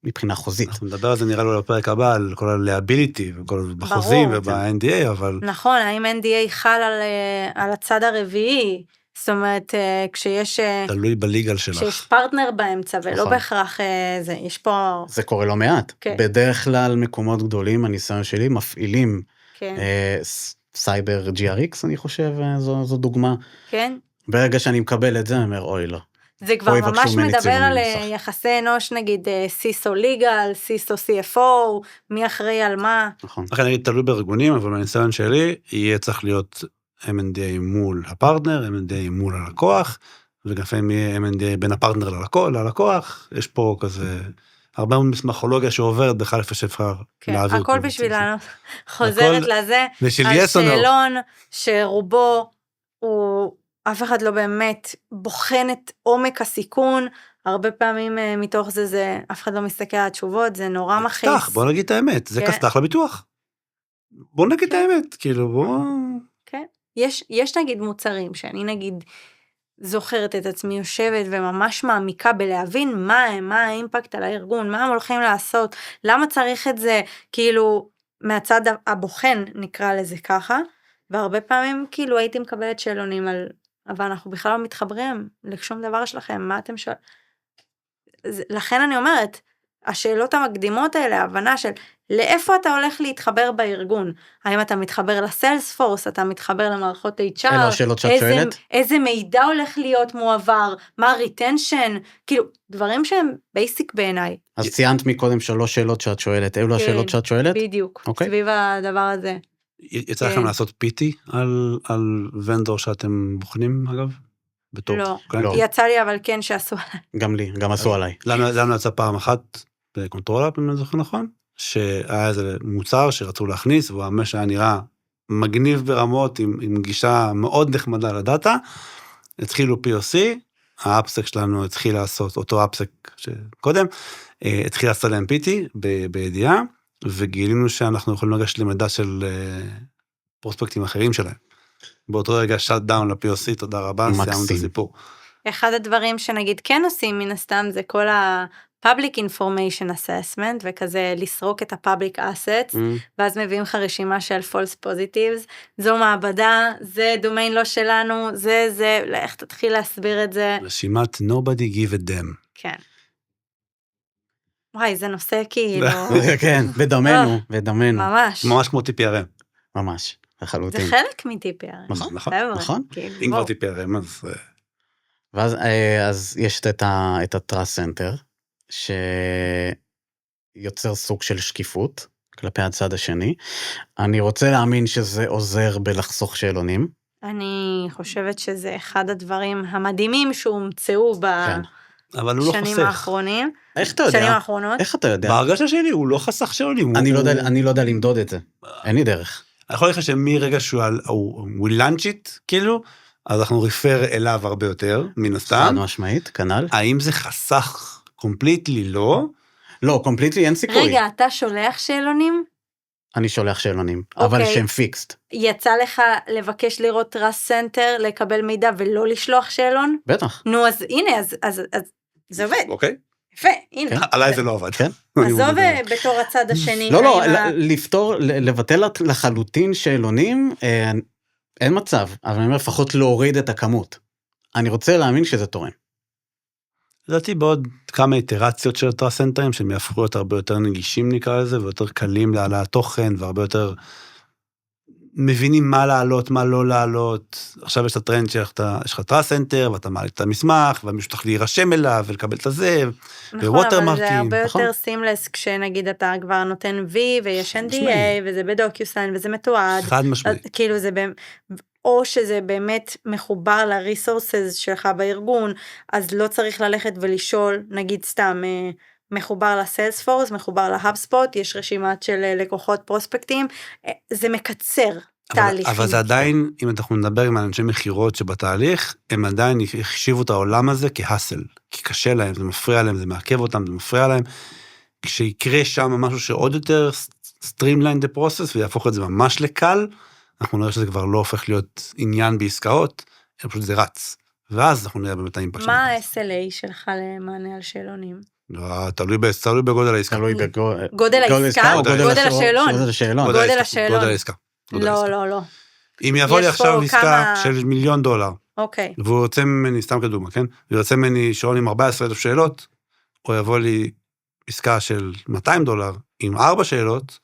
מבחינה חוזית. אנחנו נדבר על זה נראה לו בפרק הבא, על כל הליאביליטי, וכל בחוזים וב-NDA, אבל... נכון, האם NDA חל על הצד הרביעי? זאת אומרת, כשיש תלוי בליגל שלך. פרטנר באמצע, ולא נכון. בהכרח זה, יש פה... זה קורה לא מעט. כן. בדרך כלל מקומות גדולים, הניסיון שלי, מפעילים כן, סייבר GRX, אני חושב, זו דוגמה. כן. ברגע שאני מקבל את זה, אני אומר, אוי לא. זה כבר או יבקשו ממש ממני מדבר צילומים על מסך. יחסי אנוש, נגיד סיסו ליגל, סיסו CFO, מי אחראי על מה. נכון. לכן אני תלוי בארגונים, אבל מהניסיון שלי, יהיה צריך להיות M&A מול הפרטנר, M&A מול הלקוח, וגם לפעמים יהיה M&A בין הפרטנר ללקוח, יש פה כזה, הרבה מאוד מסמכולוגיה שעוברת בכלל איפה שאפשר כן, להעביר. הכל בשבילנו. חוזרת הכל לזה, בשביל על yes or no. שאלון שרובו הוא, אף אחד לא באמת בוחן את עומק הסיכון, הרבה פעמים מתוך זה, אף אחד לא מסתכל על התשובות, זה נורא מכעיס. כסתח, בוא נגיד את האמת, זה כן. כסתח לביטוח. בוא נגיד את האמת, כאילו בוא... כן, יש נגיד מוצרים שאני נגיד זוכרת את עצמי יושבת וממש מעמיקה בלהבין מה האימפקט על הארגון, מה הם הולכים לעשות, למה צריך את זה, כאילו מהצד הבוחן נקרא לזה ככה, והרבה פעמים כאילו הייתי מקבלת שאלונים על, אבל אנחנו בכלל לא מתחברים לשום דבר שלכם, מה אתם שואלים? לכן אני אומרת, השאלות המקדימות האלה, ההבנה של לאיפה אתה הולך להתחבר בארגון, האם אתה מתחבר לסיילספורס, אתה מתחבר למערכות HR, אלו השאלות שאת שואלת? איזה מידע הולך להיות מועבר, מה ריטנשן, כאילו דברים שהם בייסיק בעיניי. אז ציינת מקודם 3 שאלות שאת שואלת, אלו השאלות שאת שואלת? בדיוק, אוקיי. סביב הדבר הזה. יצא לכם לעשות פיטי על ונדור שאתם בוחנים אגב? בתור... לא, כן? לא. יצא לי אבל כן שעשו עליי. גם לי, גם עשו עליי. לנו יצא פעם אחת בקונטרול-אפ, אם אני זוכר נכון, שהיה איזה מוצר שרצו להכניס, והוא ממש היה נראה מגניב ברמות, עם גישה מאוד נחמדה לדאטה, התחילו POC, האפסק שלנו התחיל לעשות, אותו אפסק שקודם, התחיל לעשות להם פיטי בידיעה, וגילינו שאנחנו יכולים לגשת למידע של פרוספקטים אחרים שלהם. באותו רגע שאט דאון ל-POC, תודה רבה, סיימנו את הסיפור. אחד הדברים שנגיד כן עושים מן הסתם, זה כל ה-Public Information Assessment, וכזה לסרוק את ה-Public Assets, ואז מביאים לך רשימה של False Positives, זו מעבדה, זה דומיין לא שלנו, זה, איך תתחיל להסביר את זה? רשימת nobody give a damn. כן. וואי, זה נושא כאילו, כן, בדמנו. ממש. ממש כמו TPRM. ממש, לחלוטין. זה חלק מ-TPR. נכון, נכון. אם כבר TPRM, אז... ואז אז יש את ה-Trust Center, שיוצר סוג של שקיפות כלפי הצד השני. אני רוצה להאמין שזה עוזר בלחסוך שאלונים. אני חושבת שזה אחד הדברים המדהימים שהומצאו כן. אבל הוא לא בשנים חוסך. האחרונים. איך אתה יודע? שנים האחרונות. איך אתה יודע? בהרגשה שלי הוא לא חסך שאלונים. אני לא יודע למדוד את זה. אין לי דרך. אני יכול להגיד לך שמרגע שהוא לנצ'ית, כאילו, אז אנחנו ריפר אליו הרבה יותר, מן חד הסתם. משמעית, כנ"ל. האם זה חסך קומפליטלי? לא. לא, קומפליטלי אין סיכוי. רגע, אתה שולח שאלונים? אני שולח שאלונים, אבל אוקיי. שהם פיקסט. יצא לך לבקש לראות Trust Center, לקבל מידע ולא לשלוח שאלון? בטח. נו, אז הנה, אז זה עובד. אוקיי. יפה, הנה. עליי זה לא עבד. כן. עזוב בתור הצד השני. לא, האם לבטל לחלוטין שאלונים, אין מצב, אבל אני אומר לפחות להוריד את הכמות. אני רוצה להאמין שזה תורם. לדעתי בעוד כמה איטרציות של הטרסנטרים, שהם יהפכו להיות הרבה יותר נגישים נקרא לזה, ויותר קלים להעלאת תוכן, והרבה יותר מבינים מה לעלות, מה לא לעלות. עכשיו יש את הטרנד שיש לך טרסנטר, ואתה מעלה את המסמך, ומישהו צריך להירשם אליו, ולקבל את זה, נכון, אבל וווטרמרקים. זה הרבה נכון? יותר סימלס, כשנגיד אתה כבר נותן V, ויש NDA, משמעית. וזה בדוקיוסיין, וזה מתועד. חד משמעית. אז כאילו זה או שזה באמת מחובר לריסורסס שלך בארגון, אז לא צריך ללכת ולשאול, נגיד סתם, מחובר לסיילספורס, מחובר להאבספוט, יש רשימת של לקוחות פרוספקטים, זה מקצר תהליכים. אבל זה עדיין, אם אנחנו נדבר עם אנשי מחירות שבתהליך, הם עדיין החשיבו את העולם הזה כהסל, כי קשה להם, זה מפריע להם, זה מעכב אותם, זה מפריע להם, כשיקרה שם משהו שעוד יותר streamline the process, ויהפוך את זה ממש לקל, אנחנו נראה שזה כבר לא הופך להיות עניין בעסקאות, אלא פשוט זה רץ. ואז אנחנו נראה באמת האימפקט. מה ה-SLA שלך למענה על שאלונים? תלוי בגודל העסקה. תלוי גודל העסקה? גודל השאלון? גודל השאלון. גודל השאלון. גודל העסקה. לא, לא, לא. אם יבוא לי יש עכשיו פה עסקה כמה- של $1,000,000, אוקיי. והוא יוצא ממני, סתם כדוגמה, כן? והוא יוצא ממני שעון עם 14,000 שאלות, או יבוא לי עסקה של $200 עם 4 שאלות,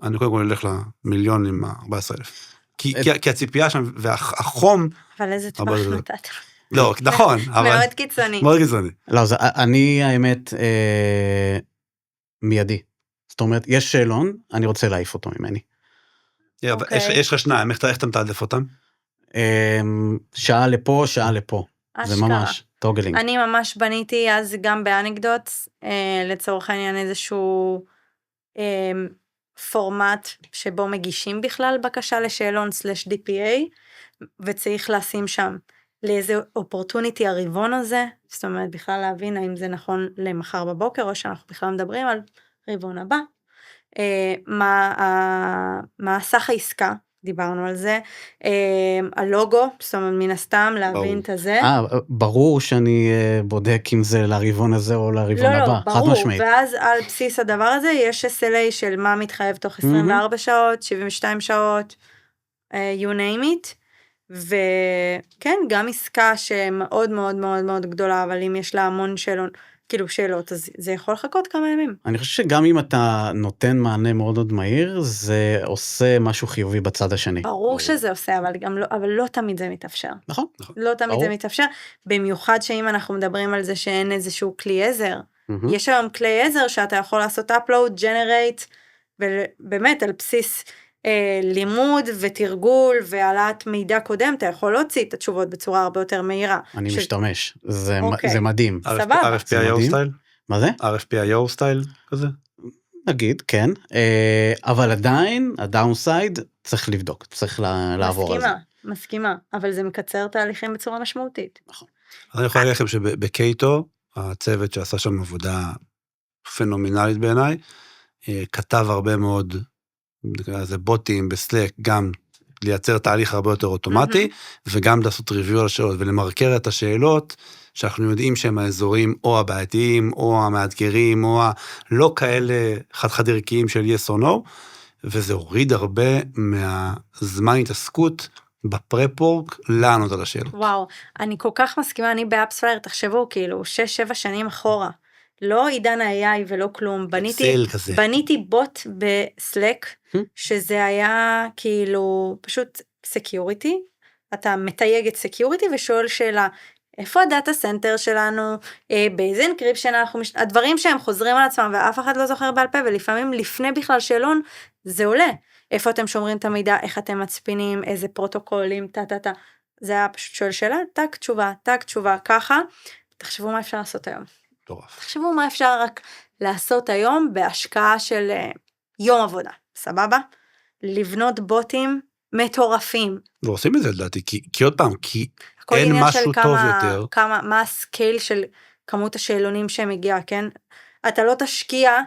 אני קודם כל אלך למיליון עם 14,000. כי הציפייה שם, והחום, אבל איזה טווח הרבה יותר. נתת. לא, נכון, אבל מאוד קיצוני. מאוד קיצוני. לא, אז אני האמת מיידי. זאת אומרת, יש שאלון, אני רוצה להעיף אותו ממני. אוקיי. יש לך שניים, איך אתה מתעדף אותם? שעה לפה, שעה לפה. זה אשכרה. ממש טוגלינג. אני ממש בניתי אז גם באנקדוטס, לצורך העניין איזשהו פורמט שבו מגישים בכלל בקשה לשאלון/DPA, וצריך לשים שם לאיזה אופורטוניטי הרבעון הזה, זאת אומרת בכלל להבין האם זה נכון למחר בבוקר, או שאנחנו בכלל מדברים על רבעון הבא, מה סך העסקה, דיברנו על זה, הלוגו, זאת אומרת מן הסתם להבין את זה. ברור שאני בודק אם זה לרבעון הזה או לרבעון הבא, לא, חד ברור, משמעית. ואז על בסיס הדבר הזה יש SLA של מה מתחייב תוך 24 שעות, 72 שעות, you name it, וכן, גם עסקה שמאוד מאוד מאוד מאוד גדולה, אבל אם יש לה המון שאלות, אז זה יכול לחכות כמה ימים. אני חושב שגם אם אתה נותן מענה מאוד מאוד מהיר, זה עושה משהו חיובי בצד השני. ברור שזה עושה, אבל לא תמיד זה מתאפשר. נכון. לא תמיד זה מתאפשר, במיוחד שאם אנחנו מדברים על זה שאין איזשהו כלי עזר. יש היום כלי עזר שאתה יכול לעשות upload, generate, ובאמת על בסיס לימוד ותרגול והעלאת מידע קודם, אתה יכול להוציא את התשובות בצורה הרבה יותר מהירה. אני משתמש, זה אוקיי. מדהים. סבבה. RFPIO סטייל? מה זה? RFPIO סטייל כזה? נגיד, כן. אבל עדיין, הדאונסייד צריך לבדוק, צריך לעבור על זה. מסכימה, אבל זה מקצר תהליכים בצורה משמעותית. אז אני יכול להגיד לכם שבקייטו, הצוות שעשה שם עבודה פנומנלית בעיניי, כתב הרבה מאוד, זה בוטים בסלק, גם לייצר תהליך הרבה יותר אוטומטי, וגם לעשות ריוויו על השאלות, ולמרקר את השאלות, שאנחנו יודעים שהם האזורים או הבעייתיים, או המאתגרים, או הלא כאלה חד ערכיים של yes or no, וזה הוריד הרבה מהזמן התעסקות בפרפורק לענות על השאלות. וואו, אני כל כך מסכימה, אני באפספלייר, תחשבו, כאילו, 6-7 שנים אחורה, לא עידן ה-AI ולא כלום, אקסל כזה. בניתי בוט בסלק, שזה היה כאילו פשוט סקיוריטי, אתה מתייג את סקיוריטי ושואל שאלה, איפה הדאטה סנטר שלנו, באיזה אנקריפשן אנחנו, הדברים שהם חוזרים על עצמם ואף אחד לא זוכר בעל פה, ולפעמים לפני בכלל שאלון, זה עולה. איפה אתם שומרים את המידע, איך אתם מצפינים, איזה פרוטוקולים, זה היה פשוט שואל שאלה, טק תשובה, ככה, תחשבו מה אפשר לעשות היום. תחשבו מה אפשר רק לעשות היום, בהשקעה של יום עבודה, סבבה? לבנות בוטים מטורפים. ועושים את זה לדעתי, כי עוד פעם, כי אין משהו טוב יותר. מה הסקייל של כמות השאלונים שמגיע, כן? אתה לא תשקיע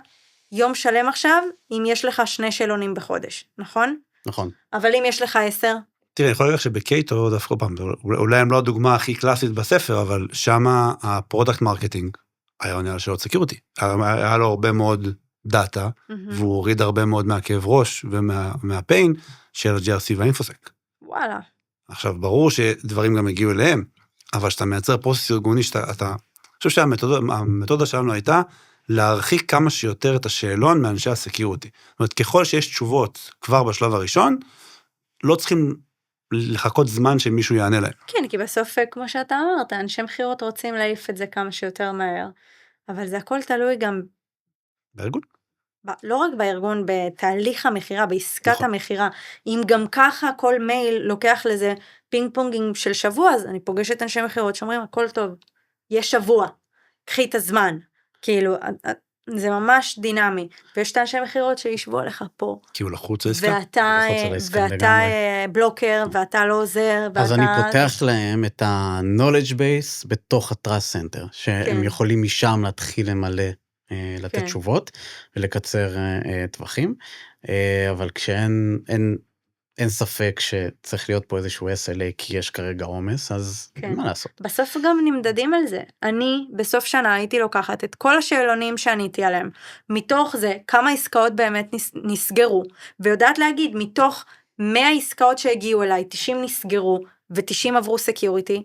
יום שלם עכשיו, אם יש לך 2 שאלונים בחודש, נכון? נכון. אבל אם יש לך 10? תראה, אני יכול להגיד שבקייטו, דווקא פעם, אולי הם לא הדוגמה הכי קלאסית בספר, אבל שמה הפרודקט מרקטינג היה עונה על שאלות סקיוריטי. היה לו הרבה מאוד דאטה, והוא הוריד הרבה מאוד מהכאב ראש ומהפיין של ה-GRC והאינפוסק. וואלה. עכשיו, ברור שדברים גם הגיעו אליהם, אבל שאתה מייצר פרוסס ארגוני, אני חושב שהמתודה שלנו הייתה להרחיק כמה שיותר את השאלון מאנשי הסקיוריטי. זאת אומרת, ככל שיש תשובות כבר בשלב הראשון, לא צריכים לחכות זמן שמישהו יענה להם. כן, כי בסוף, כמו שאתה אמרת, אנשי מחירות רוצים להעיף את זה כמה שיותר מהר, אבל זה הכל תלוי גם בארגון. לא רק בארגון, בתהליך המחירה, בעסקת המחירה. אם גם ככה כל מייל לוקח לזה פינג פונגינג של שבוע, אז אני פוגשת אנשי מחירות שאומרים, הכל טוב, יש שבוע, קחי את הזמן. כאילו, זה ממש דינמי. ויש את אנשי מחירות שישבו עליך פה. כי הוא לחוץ לעסקה. ואתה בלוקר, ואתה לא עוזר, אז אני פותח להם את ה-knowledge base בתוך ה-trust center, שהם יכולים משם להתחיל למלא, לתת תשובות, ולקצר טווחים, אבל כשאין ספק שצריך להיות פה איזשהו SLA, כי יש כרגע עומס, אז אין מה לעשות. בסוף גם נמדדים על זה. אני בסוף שנה הייתי לוקחת את כל השאלונים שעניתי עליהם, מתוך זה כמה עסקאות באמת נסגרו, ויודעת להגיד, מתוך 100 עסקאות שהגיעו אליי, 90 נסגרו, ו90 עברו סקיוריטי,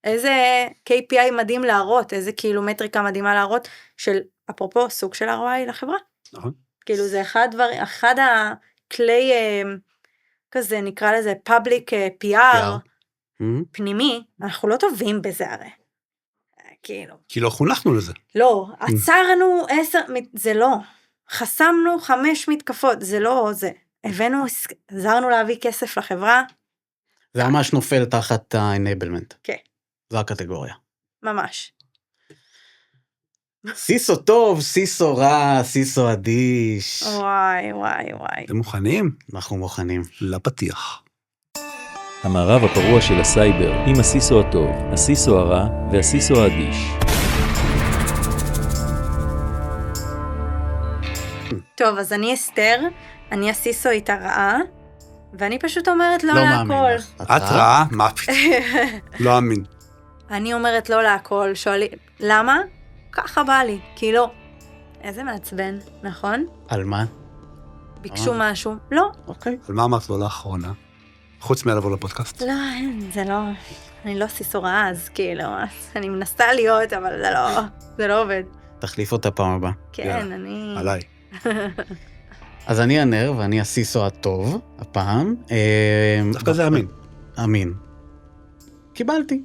איזה KPI מדהים להראות, איזה קילומטריקה מדהימה להראות, של אפרופו סוג של ROI לחברה. נכון. כאילו זה אחד הכלי כזה, נקרא לזה public PR פנימי, אנחנו לא טובים בזה הרי. כאילו. כי לא חונכנו לזה. לא, עצרנו 10, זה לא. חסמנו 5 מתקפות, זה לא זה. עזרנו להביא כסף לחברה. זה ממש נופל תחת ה-enablement. כן. זו הקטגוריה. ממש. סיסו טוב, סיסו רע, סיסו אדיש. וואי. אתם מוכנים? אנחנו מוכנים. לפתיח. המערב הפרוע של הסייבר עם הסיסו הטוב, הסיסו הרע והסיסו האדיש. טוב, אז אני אסתר, אני הסיסו איתה רעה, ואני פשוט אומרת לא להכל. מאמין לך. את רעה? מה פתאום? לא אמין. אני אומרת לא להכל, שואלי, למה? ככה בא לי, כי לא. איזה מעצבן, נכון? על מה? ביקשו משהו, לא. אוקיי. על מה אמרת לו לאחרונה? חוץ מלבוא לפודקאסט. לא, זה לא, אני לא סיסו רעה, אז כאילו, אני מנסה להיות, אבל זה לא עובד. תחליף אותה פעם הבאה. כן, אני... עליי. אז אני הנר, ואני הסיסו הטוב, הפעם. דווקא זה אמין. אמין. קיבלתי.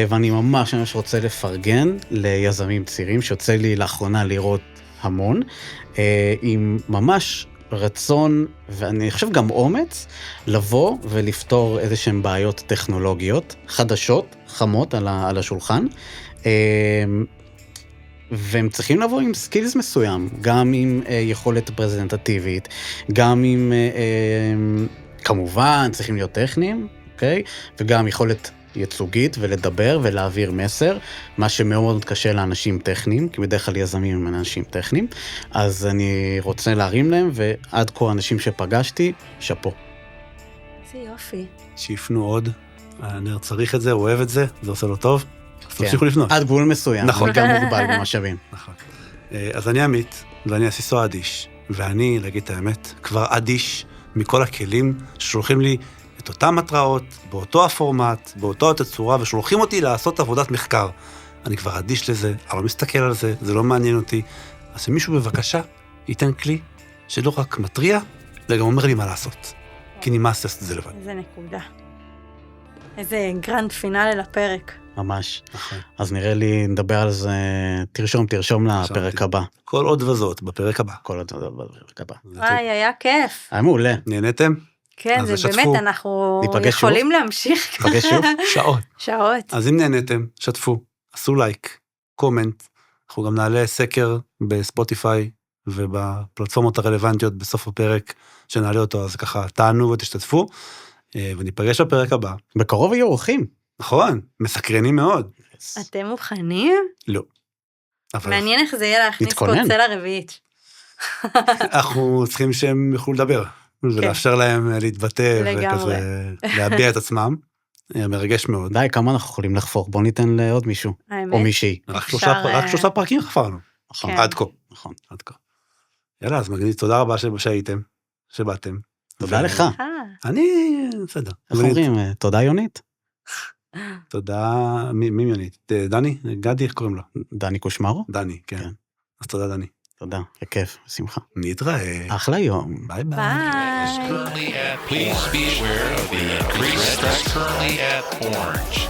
ואני ממש רוצה לפרגן ליזמים צעירים, שיוצא לי לאחרונה לראות המון, עם ממש רצון, ואני חושב גם אומץ, לבוא ולפתור איזשהם בעיות טכנולוגיות, חדשות, חמות על השולחן, והם צריכים לבוא עם סקילס מסוים, גם עם יכולת פרזנטטיבית, גם עם, כמובן, צריכים להיות טכניים, אוקיי? וגם יכולת ייצוגית ולדבר ולהעביר מסר, מה שמאוד קשה לאנשים טכניים, כי בדרך כלל יזמים הם אנשים טכניים, אז אני רוצה להרים להם, ועד כה אנשים שפגשתי, שפו. איזה יופי. שיפנו עוד, הנר צריך את זה, הוא אוהב את זה, זה עושה לו טוב, אז תמשיכו לפנות. עד גבול מסוים, נכון. גם מוגבל במשאבים. נכון. אז אני עמית, ואני הסיסו אדיש, ואני, להגיד את האמת, כבר אדיש מכל הכלים ששולחים לי את אותם התראות, באותו הפורמט, באותו התצורה, ושולחים אותי לעשות עבודת מחקר. אני כבר אדיש לזה, אני לא מסתכל על זה, זה לא מעניין אותי. אז שמישהו בבקשה ייתן כלי שלא רק מטריע, אלא גם אומר לי מה לעשות. כי נמאס לעשות את זה לבד. איזה נקודה. איזה גרנד פינאלי לפרק. ממש. נכון. אז נראה לי נדבר על זה, תרשום לפרק הבא. כל עוד וזאת, בפרק הבא. כל עוד בפרק הבא. וואי, היה כיף. היה מעולה. נהניתם? כן, אז זה שתפו. באמת, אנחנו ניפגש שוב? יכולים להמשיך. נפגש שוב? שעות. שעות. אז אם נהניתם, שתפו, עשו לייק, קומנט, אנחנו גם נעלה סקר בספוטיפיי ובפלטפורמות הרלוונטיות בסוף הפרק שנעלה אותו, אז ככה תענו ותשתתפו, וניפגש בפרק הבא. בקרוב יהיו אורחים. נכון, מסקרנים מאוד. אתם מוכנים? לא. אבל מעניין איך זה יהיה להכניס פה נתכונן. צלע רביעית. אנחנו צריכים שהם יוכלו לדבר, ולאפשר להם להתבטא לגמרי. וכזה להביע את עצמם. מרגש מאוד. די, כמה אנחנו יכולים לחפור? בוא ניתן לעוד מישהו. האמת. או מישהי. רק שלושה פרקים חפרנו. נכון. כן. עד כה. נכון. עד כה. יאללה, אז מגניב, תודה רבה שהייתם, שבאתם. תודה לך. אני, בסדר. איך אומרים? תודה יונית? תודה, מי מיונית? דני? גדי, איך קוראים לו? דני קושמרו? דני, כן. כן. אז תודה, דני. תודה, בכיף, בשמחה. נתראה. אחלה יום. ביי ביי. ביי. Currently at, please be aware of the increased stress currently at Orange.